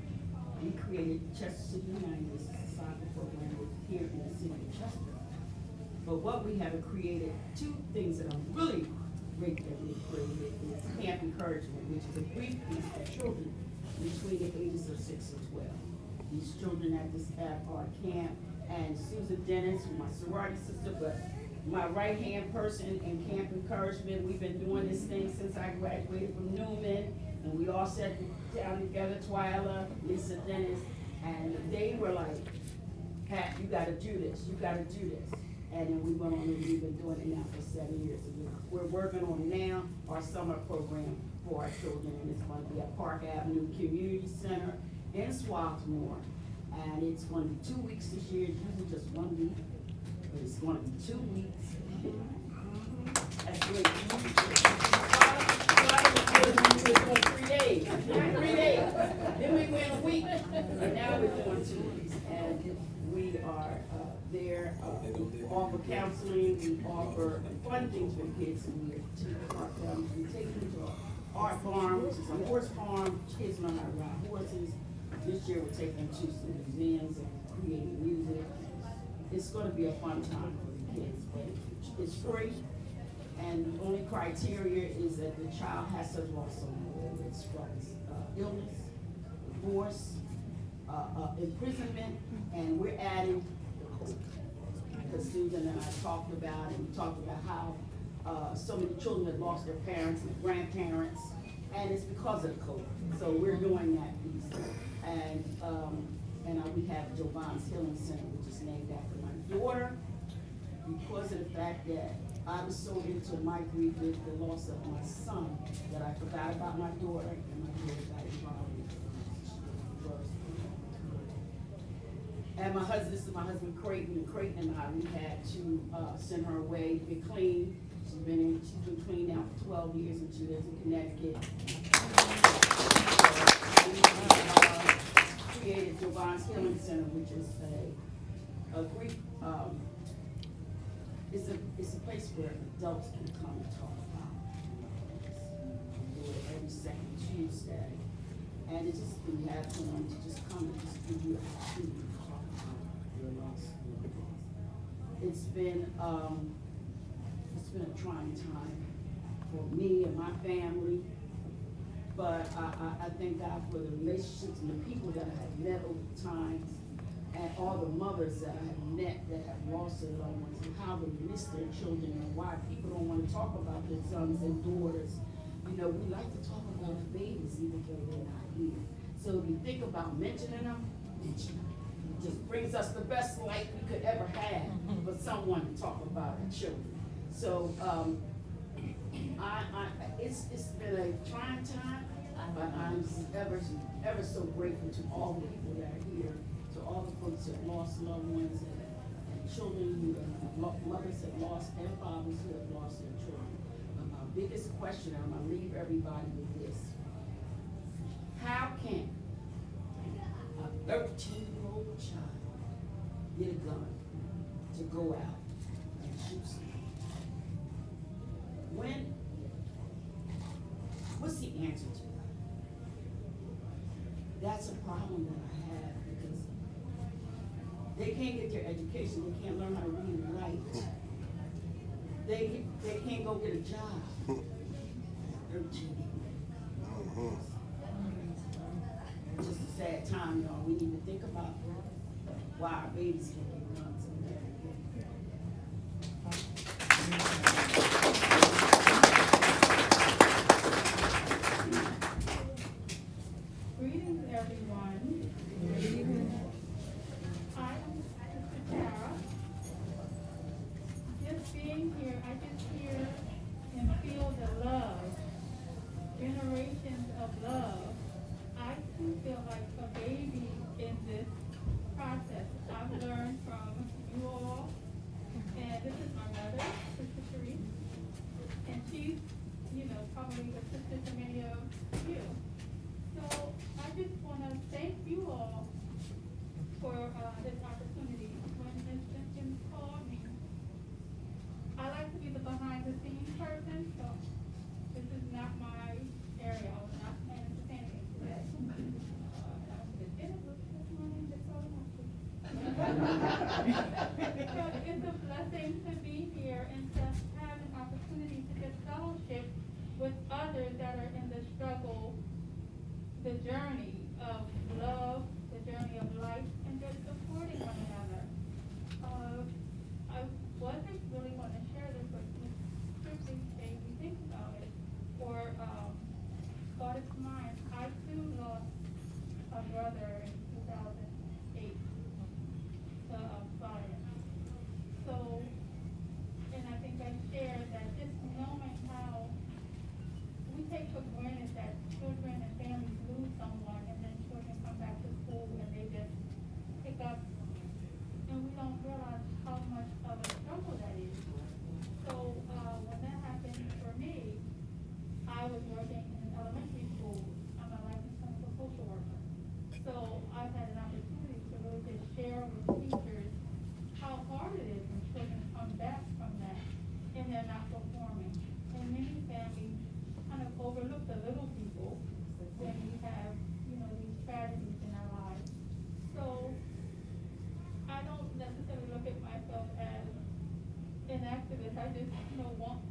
we created Chester City United, this is a soccer program here in the city of Chester. But what we have created, two things that I'm really grateful that we created is Camp Encouragement, which is a brief piece for children between the ages of 6 and 12. These children at our camp, and Susan Dennis, my sorority sister, but my right-hand person in Camp Encouragement. We've been doing this thing since I graduated from Newman, and we all sat down together, Twyla, Lisa Dennis, and they were like, Pat, you gotta do this, you gotta do this. And then we went on, and we've been doing it now for 7 years. We're working on now our summer program for our children, and it's going to be at Park Avenue Community Center in Swarthmore. And it's going to be 2 weeks this year, usually just 1 week, but it's going to be 2 weeks. That's great. 3 days. 3 days. Then we went a week, and now we're doing 2 weeks. And we are there. We offer counseling, we offer fun things for kids, and we take them to an art farm, which is a horse farm. Kids learn how to ride horses. This year we're taking them to some museums and creating music. It's going to be a fun time for the kids, but it's free. And the only criteria is that the child has to have lost someone, whether it's from illness, divorce, imprisonment, and we're adding, because Susan and I talked about it, we talked about how so many children have lost their parents and grandparents, and it's because of COVID. So we're doing that piece. And we have Jovan's Healing Center, which is named after my daughter, because of the fact that I was so into my grief with the loss of my son that I forgot about my daughter, and my daughter died involved with drugs. And my husband, this is my husband Creighton, and Creighton and I, we had to send her away to get clean. She's been clean now for 12 years, and she lives in Connecticut. We created Jovan's Healing Center, which is a grief. It's a place where adults can come and talk about it. We do it every second Tuesday, and it's just we have someone to just come and just give you an opportunity to talk about your loss. It's been a trying time for me and my family, but I thank God for the relationships and the people that I have met over time, and all the mothers that I have met that have lost their loved ones, and how they miss their children, and why people don't want to talk about their sons and daughters. You know, we like to talk about the babies even though they're not here. So if you think about mentioning them, mention them. It just brings us the best light we could ever have for someone to talk about our children. So it's been a trying time, but I'm ever so grateful to all the people that are here, to all the folks that lost loved ones, and children who have mothers that lost, and fathers who have lost their children. My biggest question, I'm gonna leave everybody with this: how can a 13-year-old child get a gun to go out and shoot someone. What's the answer to that? That's a problem that I have because they can't get their education, they can't learn how to read and write. They can't go get a job. They're cheating. It's just a sad time, y'all. We need to think about why our babies can't get guns and Greetings, everyone. I am Sister Tara. Just being here, I just hear and feel the love, generations of love. I too feel like a baby in this process. I've learned from you all, and this is my mother, Sister Cherise, and she's, probably the sister to many of you. So I just want to thank you all for this opportunity. When Ms. Jenkins called me, I like to be the behind-the-scenes person, so this is not my area. I was not entertaining today. But it's a blessing to be here and to have an opportunity to get fellowship with others that are in the struggle, the journey of love, the journey of life, and just supporting one another. I wasn't really going to share this, but Trippin made me think about it, or thought it to mind. I too lost a brother in 2008 to fire. So, and I think I shared that just knowing how we take for granted that children and families lose someone, and then children come back to school and they just pick up, and we don't realize how much of a struggle that is. So when that happened for me, I was working in elementary school. I'm a licensed clinical social worker. So I had an opportunity to really just share with teachers how hard it is when children come back from that and they're not performing. And many families kind of overlook the little people when we have, these tragedies in our lives. So I don't necessarily look at myself as an activist. I just, want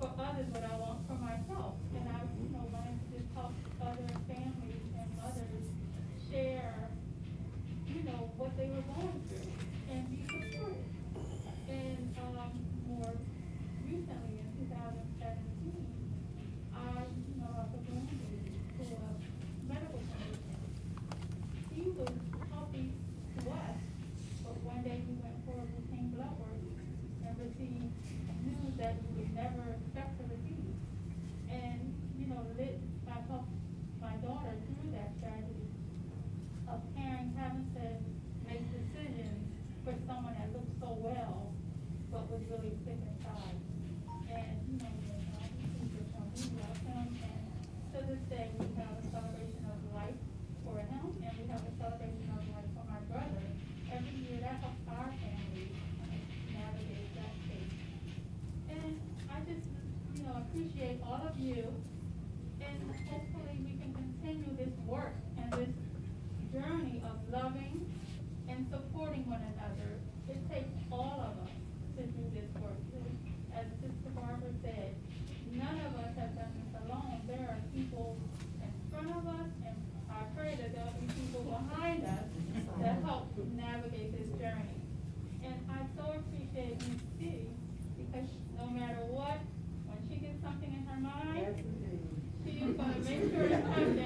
for others what I want for myself. And I, wanted to just help other families and mothers share, what they were going through and be supported. And more recently in 2017, I, have a grandbaby who was medical condition. He was healthy to us, but one day we went for routine blood work and received news that we would never expect to receive. And, I helped my daughter through that tragedy of parents having to make decisions for someone that looked so well, but was really sick inside. And, we loved him, and to this day, we have a celebration of life for him, and we have a celebration of life for my brother. Every year, that helps our family navigate that space. And I just, appreciate all of you, and hopefully we can continue this work and this journey of loving and supporting one another. It takes all of us to do this work. As Sister Barbara said, none of us have done this alone. There are people in front of us, and I pray that there will be people behind us that help navigate this journey. And I so appreciate Ms. C, because no matter what, when she gets something in her mind, she's going to make sure it happens.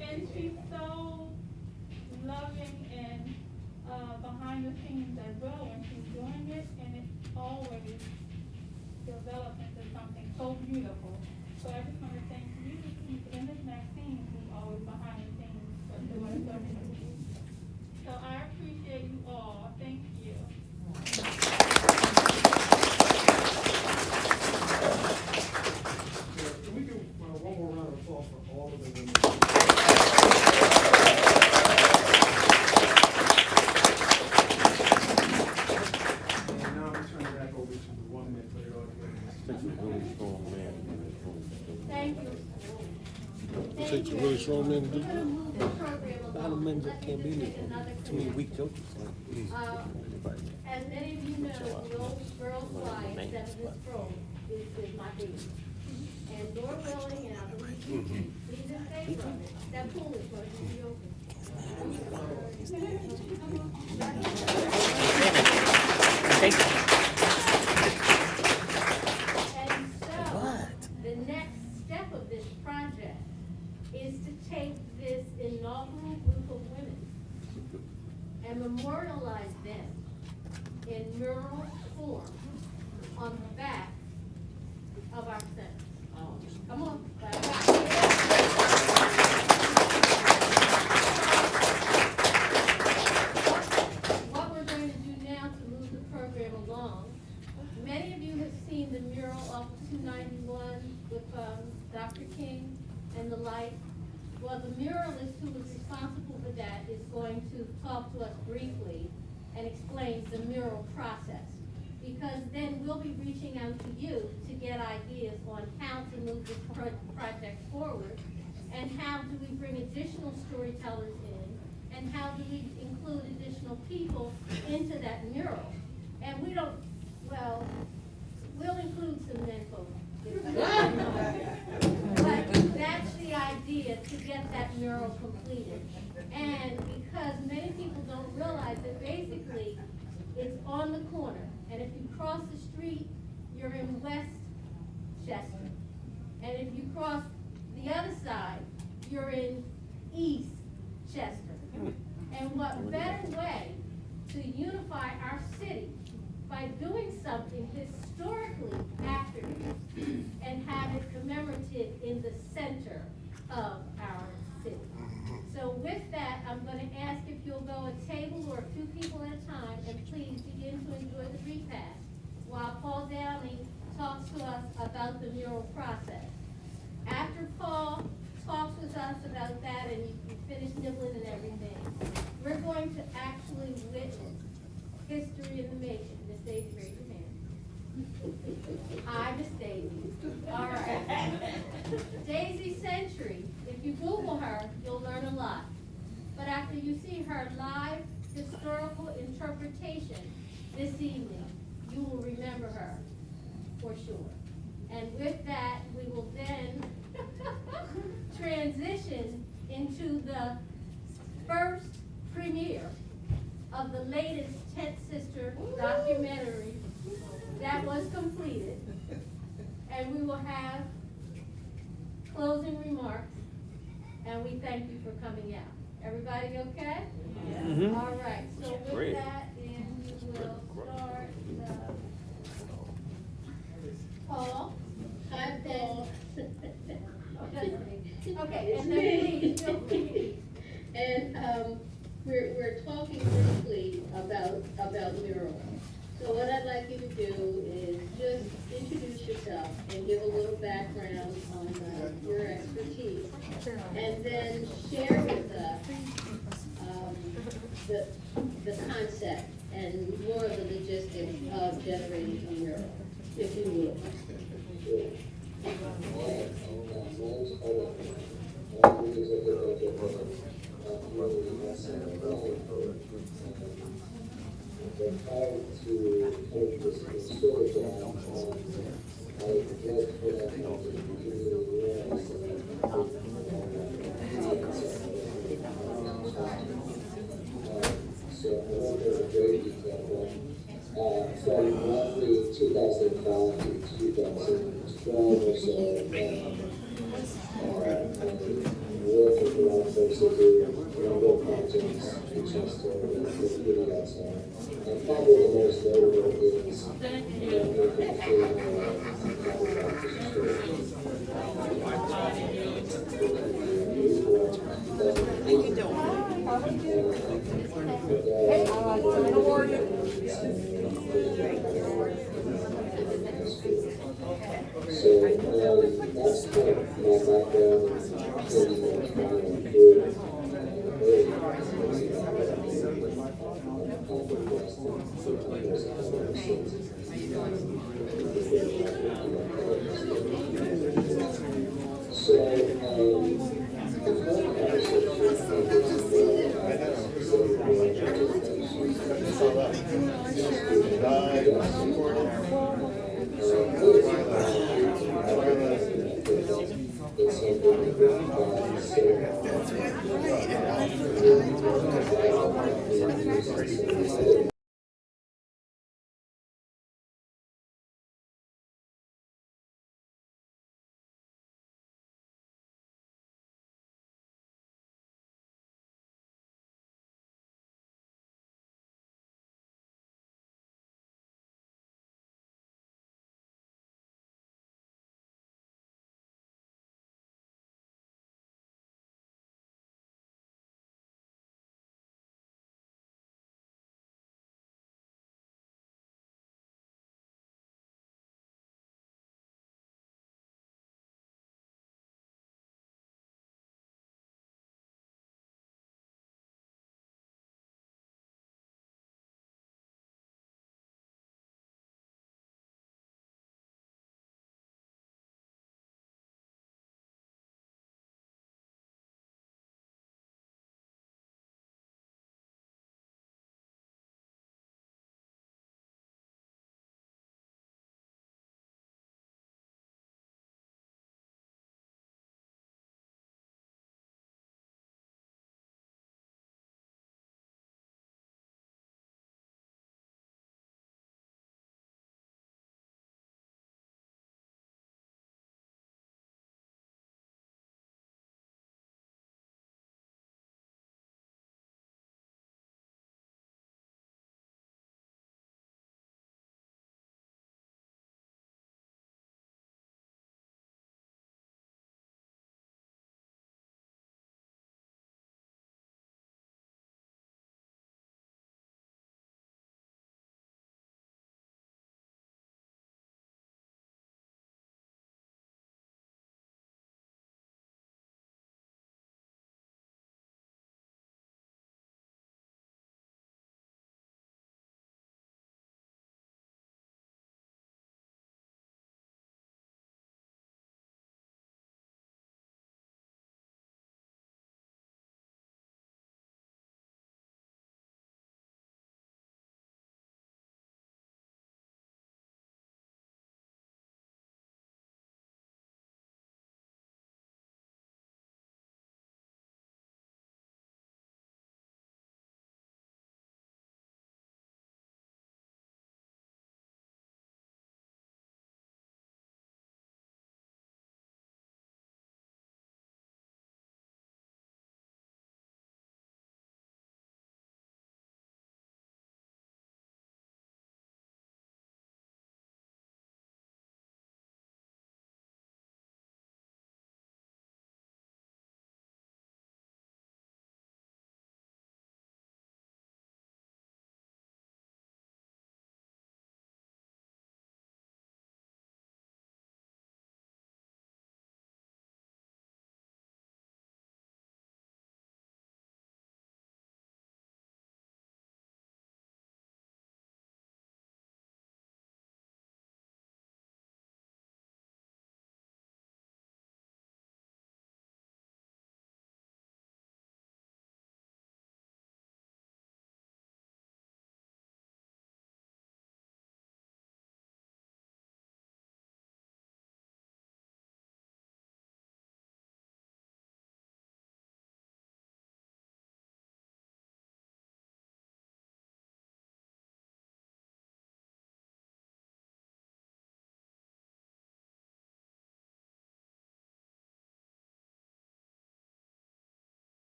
And she's so loving and behind the scenes as well when she's doing it, and it always develops into something so beautiful. So I just want to thank you and Ms. Maxine, who's always behind the scenes for doing so many things. So I appreciate you all. Thank you. Can we give one more round of applause for all of the women? really strong men to do? A lot of men can't be there. Too many weak jokes. As many of you know, the old girl fly at 7 Throne is my baby. And Lord willing, and I believe he's in favor of it, that pool is going to be open. Thank you. And so, the next step of this project is to take this inaugural group of women and memorialize them in mural form on the back of our center. Come on. What we're going to do now to move the program along, many of you have seen the mural off of 291 with Dr. King and the light. Well, the muralist who was responsible for that is going to talk to us briefly and explain the mural process. Because then we'll be reaching out to you to get ideas on how to move this project forward, and how do we bring additional storytellers in, and how do we include additional people into that mural. And we don't, well, we'll include some men folks. But that's the idea, to get that mural completed. And because many people don't realize that basically it's on the corner. And if you cross the street, you're in Westchester. And if you cross the other side, you're in East Chester. And what better way to unify our city by doing something historically accurate and have it commemorative in the center of our city. So with that, I'm going to ask if you'll go a table or a few people at a time, and please begin to enjoy the repast while Paul Downey talks to us about the mural process. After Paul talks with us about that and you finish nibbling and everything, we're going to actually witness history in the making. Miss Daisy, raise your hand. Hi, Miss Daisy. All right. Daisy Century. If you Google her, you'll learn a lot. But after you see her live historical interpretation this evening, you will remember her for sure. And with that, we will then transition into the first premiere of the latest Tent Sister documentary that was completed. And we will have closing remarks, and we thank you for coming out. Everybody okay? Mm-hmm. All right, so with Great. that, then we will start, Paul. Hi, Paul. Okay, and then please, feel free to eat. And we're talking briefly about murals. So what I'd like you to do is just introduce yourself and give a little background on your expertise, and then share with us the concept and more of the logistics of generating a mural, if you would. From roughly 2005 to 2012 or so, working for a lot of folks that do number projects in Chester and really outside. And probably the most notable is So that's kind of my background So It's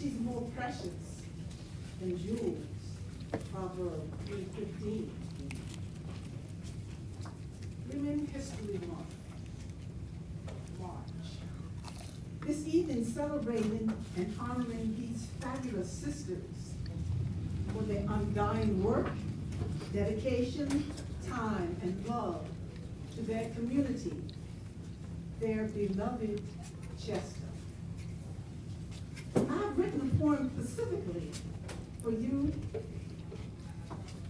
She's more precious than jewels. Proverbs 3:15. Women History Month, March. This evening celebrating and honoring these fabulous sisters for their undying work, dedication, time, and love to their community, their beloved Chester. I've written a poem specifically for you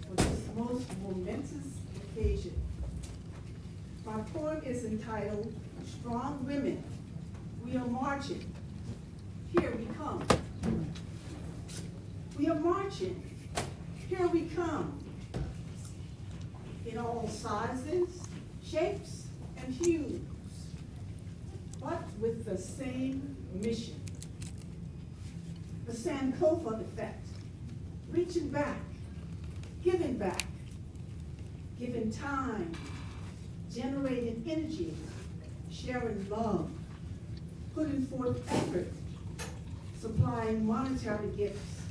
for this most momentous occasion. My poem is entitled, Strong Women, We Are Marching. Here we come. We are marching. Here we come. In all sizes, shapes, and hues, but with the same mission. The Sankofa effect, reaching back, giving time, generating energy, sharing love, putting forth effort, supplying monetary gifts,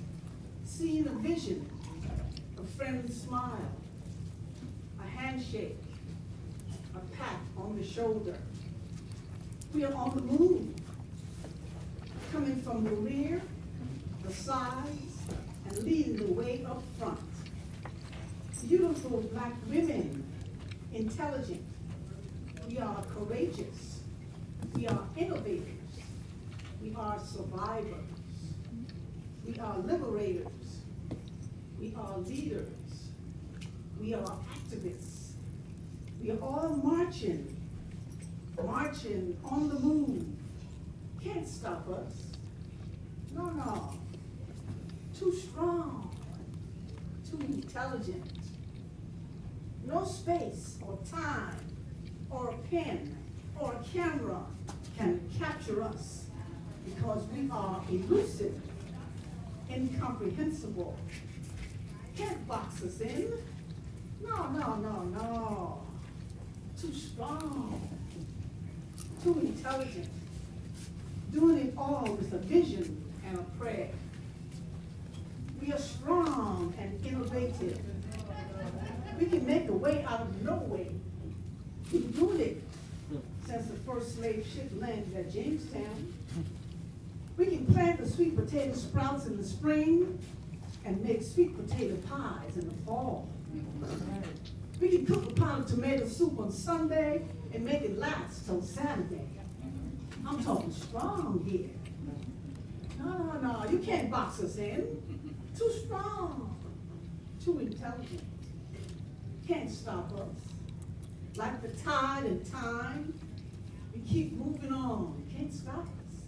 seeing a vision, a friendly smile, a handshake, a pat on the shoulder. We are on the move, coming from the rear, the sides, and leading the way up front. Beautiful Black women, intelligent. We are courageous. We are innovators. We are survivors. We are liberators. We are leaders. We are activists. We are all marching on the move. Can't stop us. No. Too strong, too intelligent. No space or time or a pen or a camera can capture us because we are elusive, incomprehensible. Can't box us in. No. Too strong, too intelligent. Doing it all with a vision and a prayer. We are strong and innovative. We can make a way out of no way. We've been doing it since the first slave ship landed at Jamestown. We can plant the sweet potato sprouts in the spring and make sweet potato pies in the fall. We can cook a pot of tomato soup on Sunday and make it last till Saturday. I'm talking strong here. No, you can't box us in. Too strong, too intelligent. Can't stop us. Like the tide in time, we keep moving on. Can't stop us.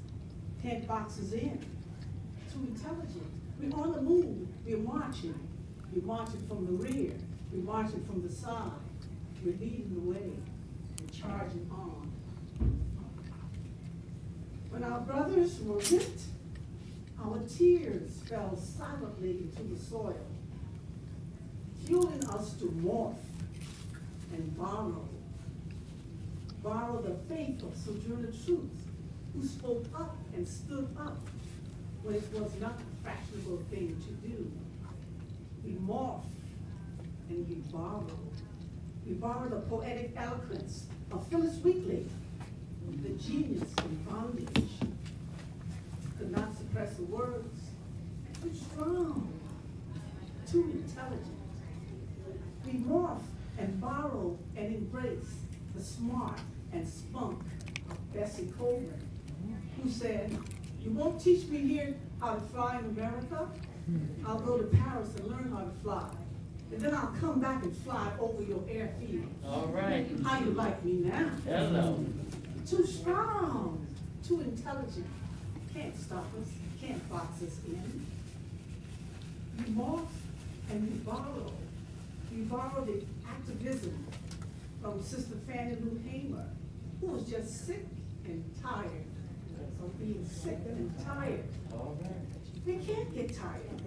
Can't box us in. Too intelligent. We're on the move. We're marching. We're marching from the rear. We're marching from the side. We're leading the way. We're charging on. When our brothers were whipped, our tears fell silently into the soil, fueling us to morph and borrow the faith of Sojourner Truth, who spoke up and stood up when it was not a fashionable thing to do. We morph and we borrow. We borrow the poetic eloquence of Phyllis Wheatley, the genius in bondage. Could not suppress the words. Too strong, too intelligent. We morph and borrow and embrace the smart and spunk of Bessie Coleman, who said, "You won't teach me here how to fly in America? I'll go to Paris and learn how to fly. And then I'll come back and fly over your airfield." All right. How you like me now? Hello. Too strong, too intelligent. Can't stop us, can't box us in. We morph and we borrow. We borrow the activism from Sister Fannie Lou Hamer, who was just sick and tired of being sick and tired. We can't get tired.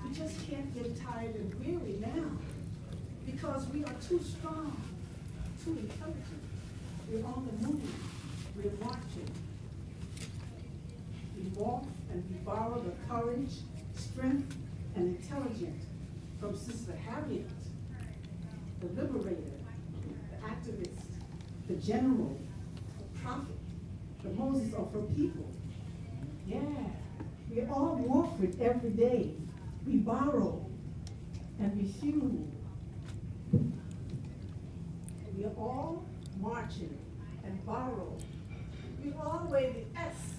We just can't get tired and weary now because we are too strong, too intelligent. We're on the move. We're marching. We walk and we borrow the courage, strength, and intelligence from Sister Harriet, the liberator, the activist, the general, the prophet, the Moses of her people. Yeah, we all walk with every day. We borrow and we fuel. We are all marching and borrow. We all wear the S.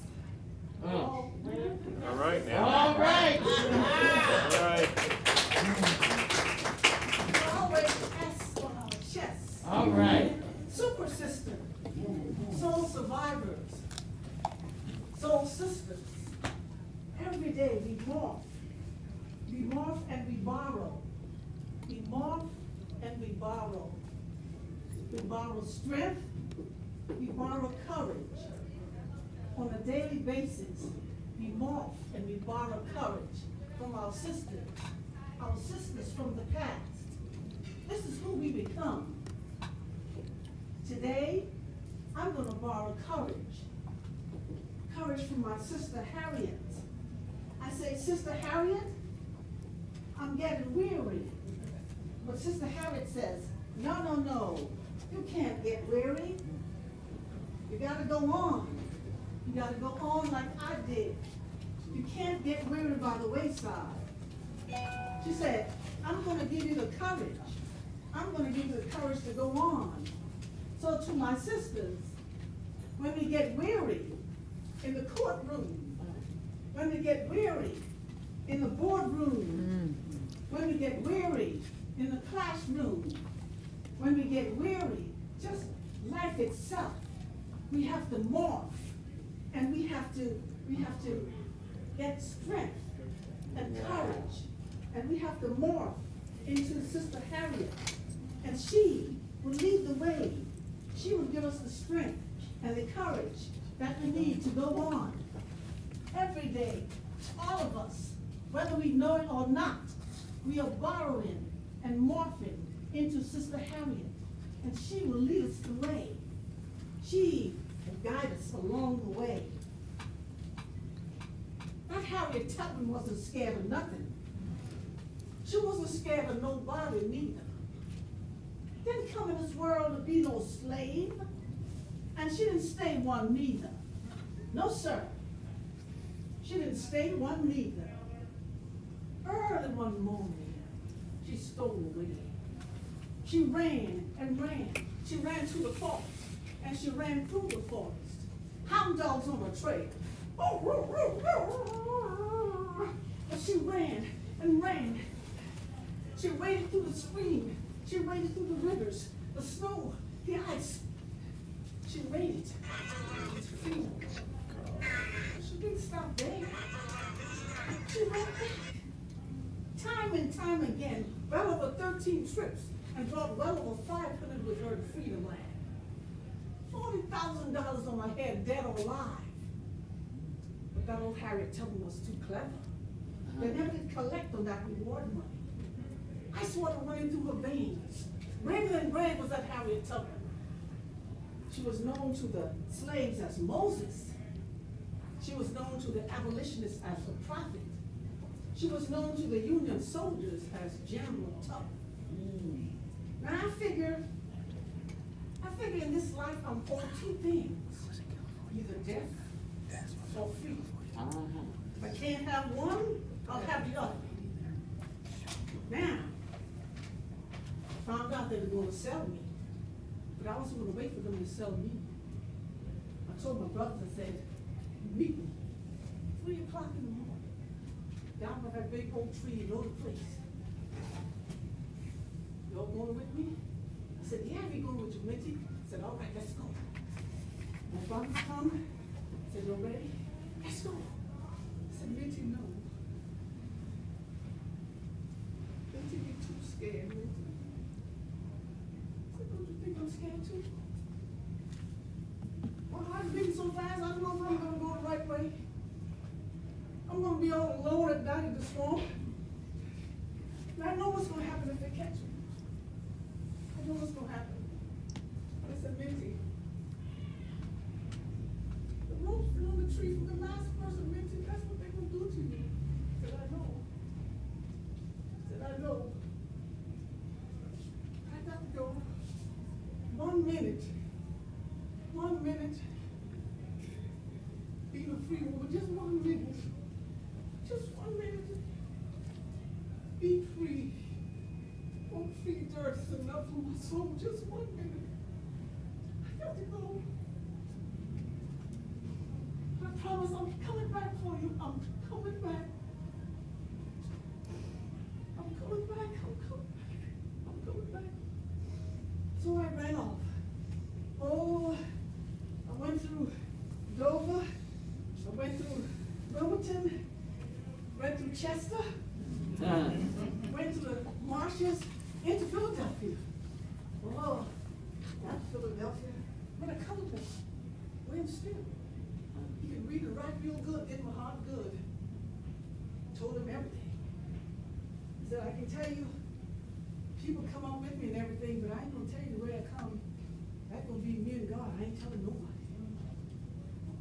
We all wear the S. All right now. All right. All right. We all wear the S on our chests. All right. Super sister, soul survivors, soul sisters. Every day we morph. We morph and we borrow. We morph and we borrow. We borrow strength. We borrow courage. On a daily basis, we morph and we borrow courage from our sisters from the past. This is who we become. Today, I'm going to borrow courage. Courage from my sister Harriet. I say, Sister Harriet, I'm getting weary. But Sister Harriet says, no, you can't get weary. You gotta go on. You gotta go on like I did. You can't get weary by the wayside. She said, I'm gonna give you the courage. I'm gonna give you the courage to go on. So to my sisters, when we get weary in the courtroom, when we get weary in the boardroom, when we get weary in the classroom, when we get weary, just life itself, we have to morph and we have to get strength and courage, and we have to morph into Sister Harriet, and she will lead the way. She will give us the strength and the courage that we need to go on. Every day, all of us, whether we know it or not, we are borrowing and morphing into Sister Harriet, and she will lead us the way. She will guide us along the way. That Harriet Tubman wasn't scared of nothing. She wasn't scared of nobody neither. Didn't come in this world to be no slave, and she didn't stay one neither. No, sir. She didn't stay one neither. Early one morning, she stole away. She ran and ran. She ran to the forest, and she ran through the forest. Hound dogs on her trail. But she ran and ran. She waded through the stream. She waded through the rivers, the snow, the ice. She waded. She didn't stop there. She ran back. Time and time again, well over 13 trips, and brought well over 500 with her to Freedom Land. $40,000 on my head, dead or alive. But that old Harriet Tubman was too clever. They never did collect on that reward money. Ice water running through her veins. Braver than brave was that Harriet Tubman. She was known to the slaves as Moses. She was known to the abolitionists as the prophet. She was known to the Union soldiers as General Tubman. Now I figure in this life I'm for two things. Either death or freedom. If I can't have one, I'll have the other. Now, I found out they were going to sell me, but I wasn't going to wait for them to sell me. I told my brothers, I said, meet me, 3 o'clock in the morning, down by that big oak tree, you know the place. You all going with me? I said, yeah, we going with you, Mitzi. I said, all right, let's go. My brothers come. I said, you ready? Let's go. I said, Mitzi, no. Mitzi, you're too scared, Mitzi. I said, don't you think I'm scared too? My heart's beating so fast, I don't know if I'm going to go the right way. I'm going to be all alone at night in the swamp. And I know what's going to happen if they catch me. I know what's going to happen. I said, Minty, the ropes fell on the tree from the last person, Minty. That's what they blood through my soul. Just 1 minute. I got to go. I promise I'm coming back for you. I'm coming back. I'm coming back. I'm coming back. I'm coming back. So I ran off. Oh, I went through Dover. I went through Wilmington. Went through Chester. Went to the marshes into Philadelphia. Oh, that's Philadelphia. But I come back. William Still. He can read and write real good, did my heart good. Told him everything. He said, I can tell you, people come up with me and everything, but I ain't gonna tell you the way I come. That's gonna be me and God. I ain't telling nobody.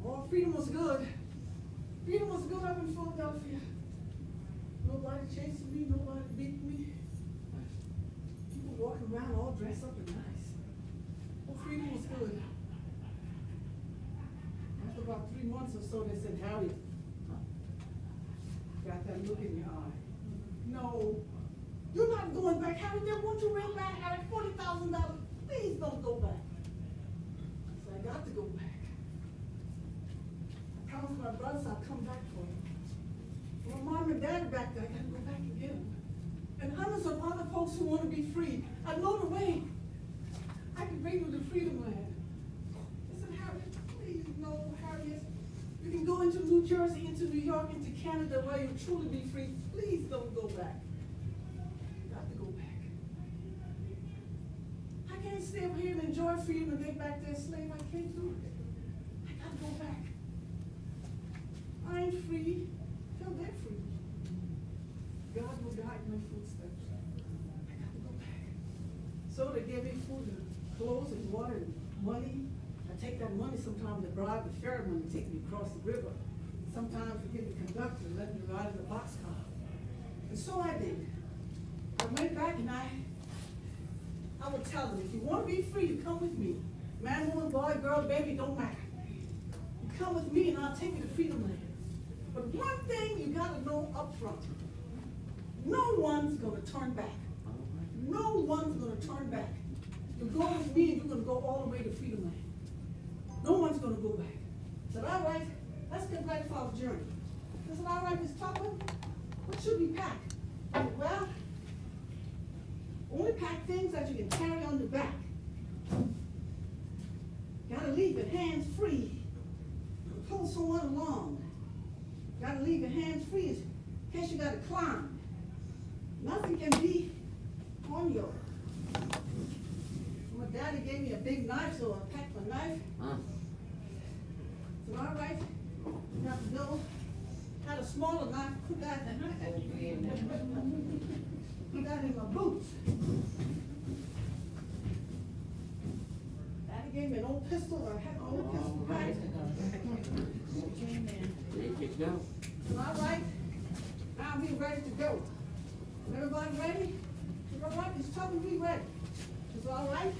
Oh, freedom was good. Freedom was good up in Philadelphia. Nobody chasing me, nobody beating me. People walking around all dressed up and nice. Oh, freedom was good. After about 3 months or so, they said, Harriet, got that look in your eye. No, you're not going back, Harriet. They want you real bad, Harriet. $40,000. Please don't go back. So I got to go back. I promised my brothers I'll come back for them. Well, mom and dad back there, I gotta go back and get them. And hundreds of other folks who want to be free. I know the way. I can bring you to Freedom Land. I said, Harriet, please, no, Harriet. You can go into New Jersey, into New York, into Canada, where you'll truly be free. Please don't go back. You got to go back. I can't stay up here and enjoy freedom and get back there a slave. I can't do it. I got to go back. I ain't free till they're free. God will guide my footsteps. I got to go back. So they gave me food and clothes and water and money. I take that money sometimes to bribe the ferryman to take me across the river. Sometimes to give the conductor and let me ride in the boxcar. And so I did. I went back and I would tell them, if you want to be free, you come with me. Man, woman, boy, girl, baby, don't matter. You come with me and I'll take you to Freedom Land. But one thing you got to know up front, no one's going to turn back. No one's going to turn back. You go with me and you're going to go all the way to Freedom Land. No one's going to go back. I said, all right, let's get ready for our journey. I said, all right, Miss Tupper, what should we pack? I said, well, only pack things that you can carry on the back. Gotta leave your hands free. Pull someone along. Gotta leave your hands free in case you gotta climb. Nothing can be on you. My daddy gave me a big knife, so I packed my knife. So all right, you have to go. Had a smaller knife, put that in my boots. Daddy gave me an old pistol. I had an old pistol packed. So all right, now we ready to go. Everybody ready? All right, it's time to be ready. It's all right.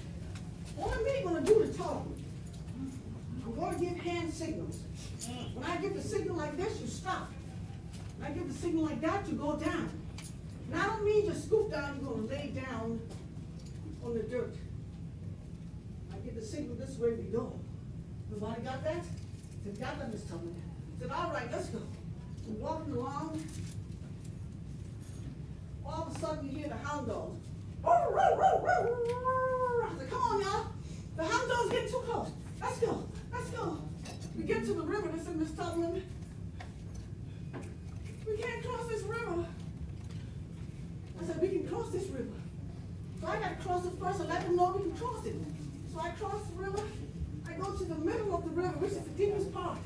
Only me gonna do the talking. I'm gonna give hand signals. When I give the signal like this, you stop. When I give the signal like that, you go down. And I don't mean just scoop down, you're gonna lay down on the dirt. I give the signal this way, we go. Everybody got that? Said, got that, Miss Tubman. Said, all right, let's go. We're walking along. All of a sudden you hear the hound dogs. I said, come on, y'all. The hound dogs getting too close. Let's go. Let's go. We get to the river. They said, Miss Tubman, we can't cross this river. I said, we can cross this river. So I got to cross it first and let them know we can cross it. So I cross the river. I go to the middle of the river, which is the deepest part.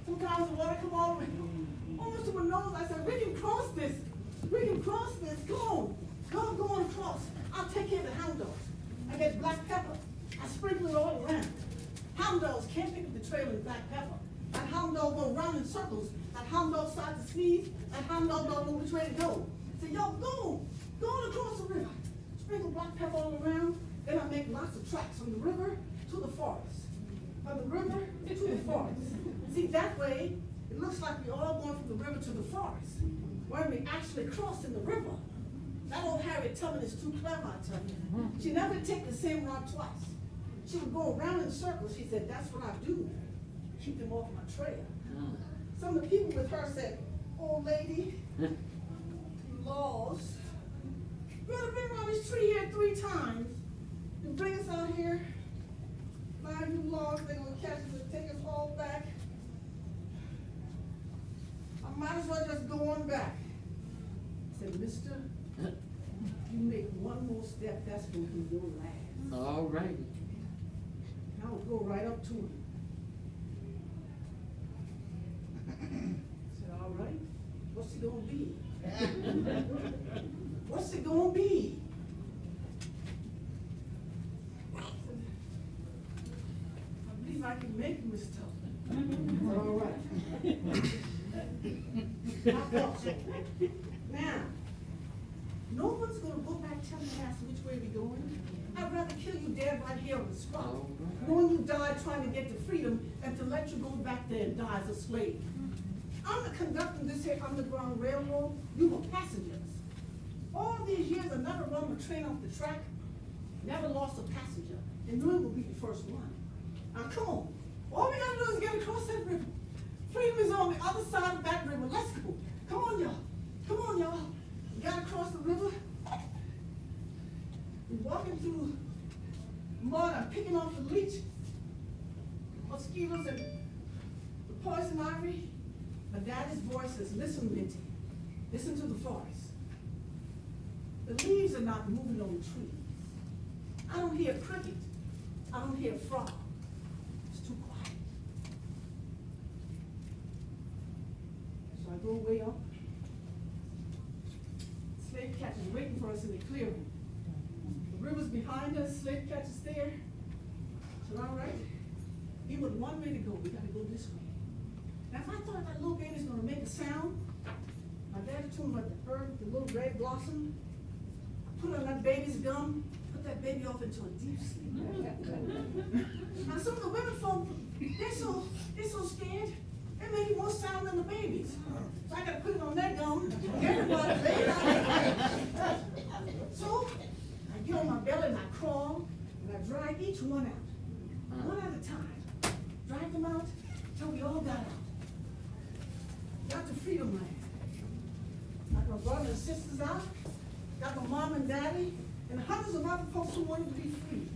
Sometimes the water come all the way almost to my nose. I said, we can cross this. We can cross this. Come on. Go on across. I'll take care of the hound dogs. I get black pepper. I sprinkle it all around. Hound dogs can't pick up the trail with black pepper. That hound dog go round in circles. That hound dog starts to sneeze. That hound dog don't know which way to go. So yo, go on across the river. Sprinkle black pepper all around. Then I make lots of tracks from the river to the forest. From the river to the forest. See, that way, it looks like we're all going from the river to the forest. When we actually crossing the river. That old Harriet Tubman is too clever, I tell you. She never take the same route twice. She would go around in circles. She said, that's what I do. Keep them off my trail. Some of the people with her said, old lady, you lost. You ought to been around this tree here 3 times. You bring us out here, find you lost, they're gonna catch us and take us all back. I might as well just go on back. I said, mister, you make one more step, that's gonna be your last. All right. I would go right up to him. I said, all right, what's it gonna be? What's it gonna be? I believe I can make you, Miss Tubman. All right. I thought so. Now, no one's gonna go back telling us which way we're going. I'd rather kill you dead right here on the spot, knowing you died trying to get to freedom, than to let you go back there and die as a slave. I'm the conductor of this here Underground Railroad. You were passengers. All these years, I never run a train off the track, never lost a passenger, and knew it would be the first one. Now, come on. All we gotta do is get across that river. Freedom is on the other side of that river. Let's go. Come on, y'all. Come on, y'all. We gotta cross the river. We're walking through mud. I'm picking off the leech, mosquitoes, and the poison ivy. My daddy's voice says, listen, Minty. Listen to the forest. The leaves are not moving on the trees. I don't hear a cricket. I don't hear a frog. It's too quiet. So I go way up. Slave catch is waiting for us in the clearing. The river's behind us, slave catch is there. So all right, he was one way to go. We gotta go this way. Now if I thought that little baby's gonna make a sound, my daddy told me about the herb, the little red blossom. Put on that baby's gum, put that baby off into a deep sleep. Now some of the women folk, they're so scared, they make more sound than the babies. So I gotta put it on their gum. Everybody, so I get on my belly and I crawl and I drag each one out, one at a time. Drag them out till we all got out. Got to freedom land. Got my brothers and sisters out. Got my mom and daddy, and hundreds of other folks who wanted to be free.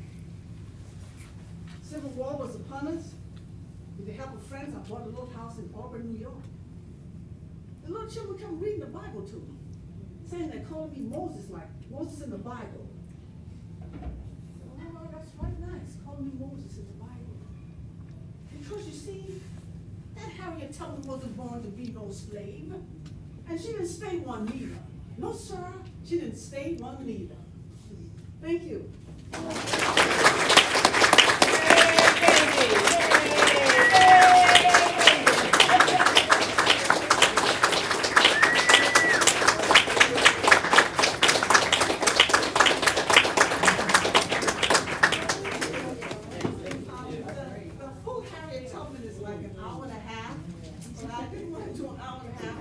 Civil War was upon us. With the help of friends, I bought a little house in Auburn, New York. The little children come reading the Bible to me, saying they're calling me Moses, like Moses in the Bible. Oh, that's right, nice, calling me Moses in the Bible. Because you see, that Harriet Tubman wasn't born to be no slave, and she didn't stay one neither. No, sir, she didn't stay one neither. Thank you. The full Harriet Tubman is like an hour and a half, but I didn't want to do an hour and a half.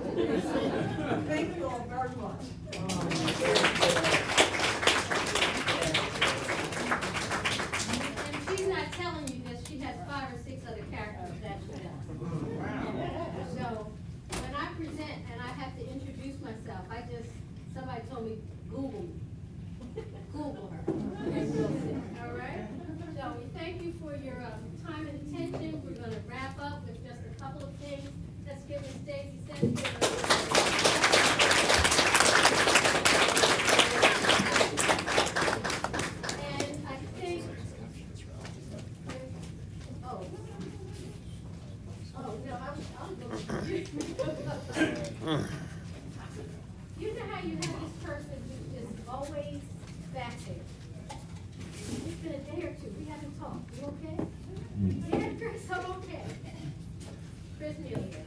Thank you all very much. And she's not telling you this, she has 5 or 6 other characters that she does. So, when I present and I have to introduce myself, somebody told me, Google me. Google her, and we'll see, all right? So, we thank you for your time and attention. We're gonna wrap up with just a couple of things. Let's give Ms. Stacy and I think, oh, no, I'll go. You know how you have this person who's just always back there? It's been a day or two, we haven't talked, you okay? Yeah, Chris, I'm okay. Chris Neal here.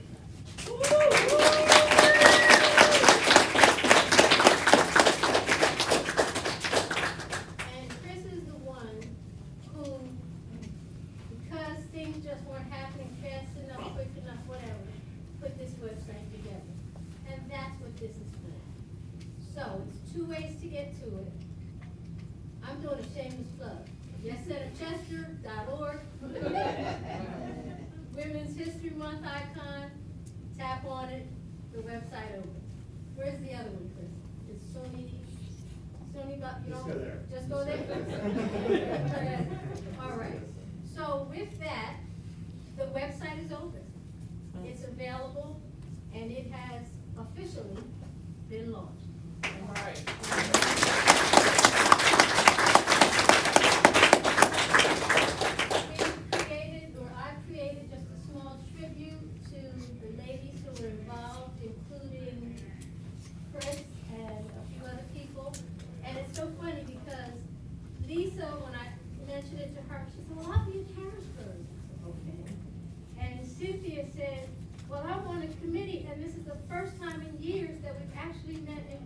And Chris is the one who, because things just weren't happening fast enough, quick enough, whatever, put this website together. And that's what this is for. So it's 2 ways to get to it. I'm doing a shameless plug. YesCenterChester.org. Women's History Month icon. Tap on it. The website opens. Where's the other one, Chris? It's Sony, but you Just know, go there. just go there. All right. So with that, the website is open. It's available, and it has officially been launched. All right. I've created just a small tribute to the ladies who were involved, including Chris and a few other people. And it's so funny because Lisa, when I mentioned it to her, she said, well, I'll be in Harrisburg. Okay. And Cynthia said, well, I want a committee, and this is the first time in years that we've actually met in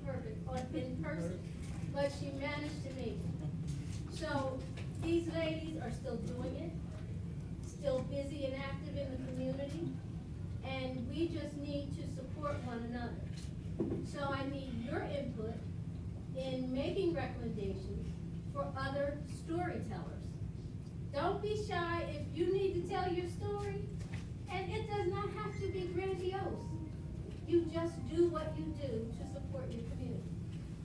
person. But she managed to make it. So these ladies are still doing it, still busy and active in the community, and we just need to support one another. So I need your input in making recommendations for other storytellers. Don't be shy if you need to tell your story, and it does not have to be grandiose. You just do what you do to support your community.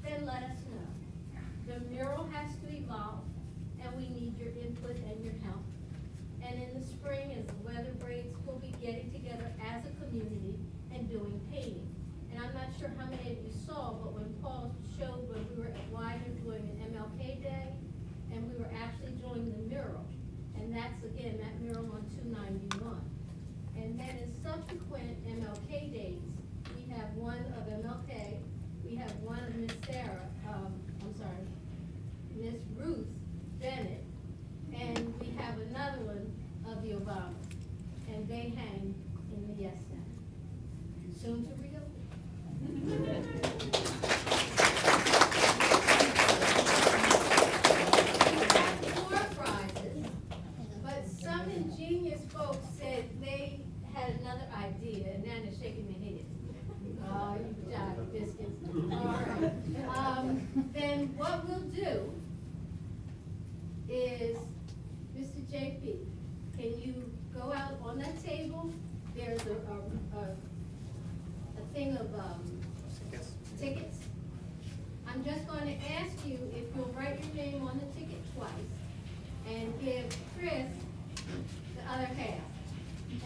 Then let us know. The mural has to evolve, and we need your input and your help. And in the spring, as the weather breaks, we'll be getting together as a community and doing painting. And I'm not sure how many of you saw, but when Paul showed when we were at Widener doing an MLK Day, and we were actually doing the mural. And that's, again, that mural on 291. And then in subsequent MLK days, we have one of MLK, we have one of Miss Sarah, Miss Ruth Bennett, and we have another one of the Obamas. And they hang in the Yes Center. Soon to reopen. But some ingenious folks said they had another idea, and now they're shaking their heads. Oh, you jolly biscuits. All right. Then what we'll do is, Mr. JP, can you go out on that table? There's a thing of tickets. I'm just going to ask you if you'll write your name on the ticket twice and give Chris the other half.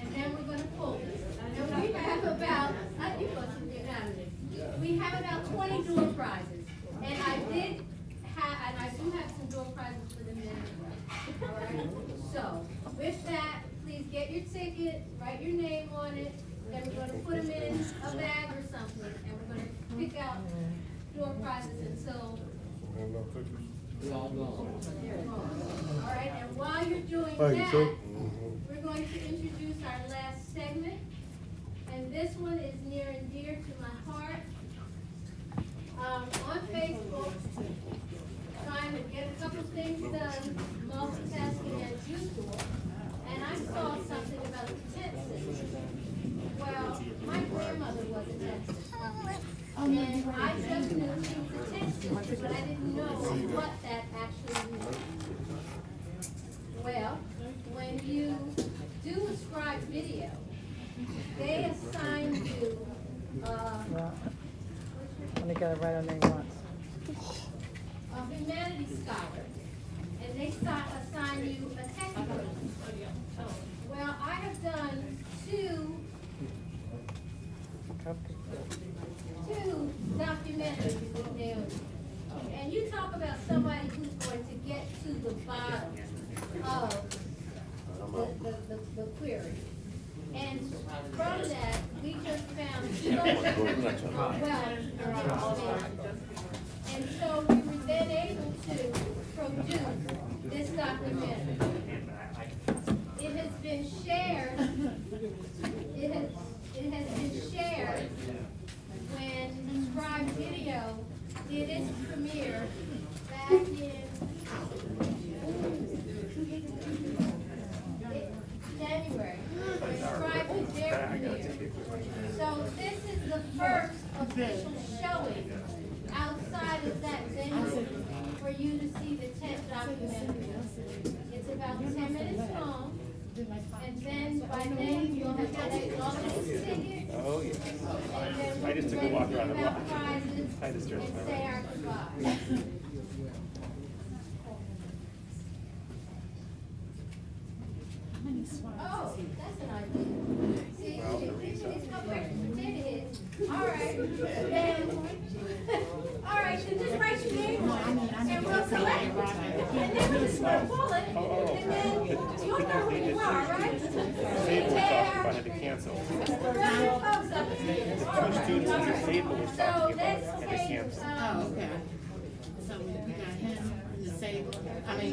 And then we're going to pull this. I know we have about, you must get out of this. We have about 20 door prizes. And I do have some door prizes for the men as well. All right? So, with that, please get your ticket, write your name on it, then we're going to put them in a bag or something, and we're going to pick out door prizes until they're gone. All right, and while you're doing that, we're going to introduce our last segment, and this one is near and dear to my heart. On Facebook, trying to get a couple things done, multitasking as usual, and I saw something about the tent system. Well, my grandmother was a tent sister, and I just knew she was a tent sister, but I didn't know what that actually meant. Well, when you do a scribe video, they assign you, Let me get it right on there once. a humanities scholar, and they assign you a textbook. Well, I have done two documentaries with Naomi. And you talk about somebody who's going to get to the bottom of the query. And from that, we just found so and so we were then able to produce this documentary. It has been shared. It has been shared when Scribe Video did its premiere back in January. Scribe did their premiere. So this is the first official showing outside provided that venue for you to see the tent documentary. It's about 10 minutes long, and then by then you'll have collected all of the tickets. Oh, yeah. And then I just took a walk around the give out block. prizes I just drove and by. say our goodbyes. Oh, that's an idea. See, it's not breaking the heads. All right, then, all right, then just write your name on it, and we'll select it. And then we're just gonna pull it, and then you'll know who you are, right? Disabled was talking about had to cancel. The rest of the folks up here. The two students who disabled was So talking about let's had to take, cancel. Oh, okay. So we got him disabled, I mean,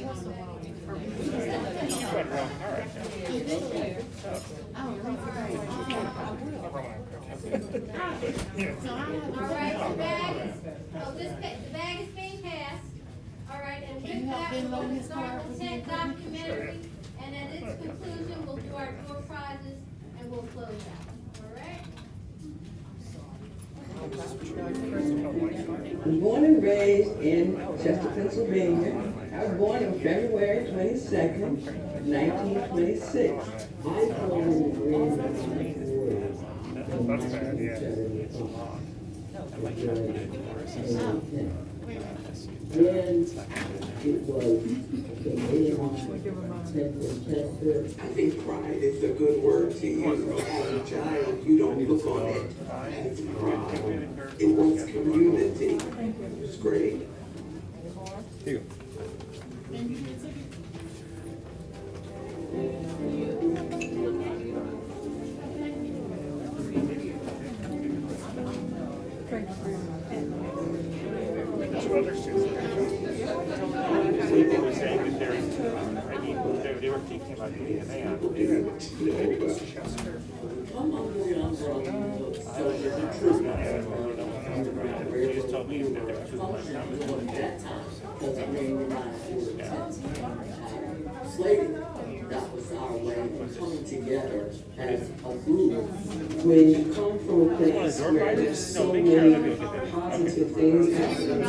She's running around, all right. all right, the bag is, the bag is being passed. All right, and with that, we're going to start the tent documentary, and at its conclusion, we'll do our door prizes, and we'll close out, all right? Born and raised in Chester, Pennsylvania. I was born on February 22nd, 1926. I told him That's bad, yeah. Then it was I think pride is a good word to use. As a child, you don't look on it as pride. It was community. It was great. Here you go. Two other students. They were saying that they were thinking about DNA on maybe it was Chester. They just told me that there were two Slavery, that was our way of coming together as a group. When you come from a place where there's so many positive things happening,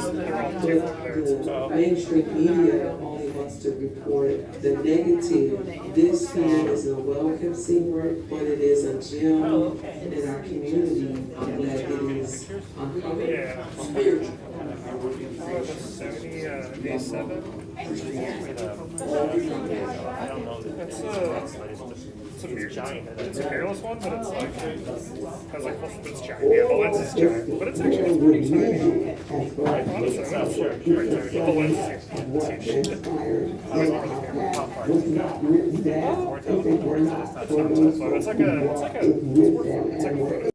the mainstream media only wants to report the negative. This here is a well-conceived work, but it is a gem in our community that it is spiritual. 77. I don't know. It's a weird giant. It's a hairless one, but it's like has like but it's giant. Yeah, the lens is giant, but it's actually pretty tiny. Honestly, I'm not sure. The lens is huge. It's like a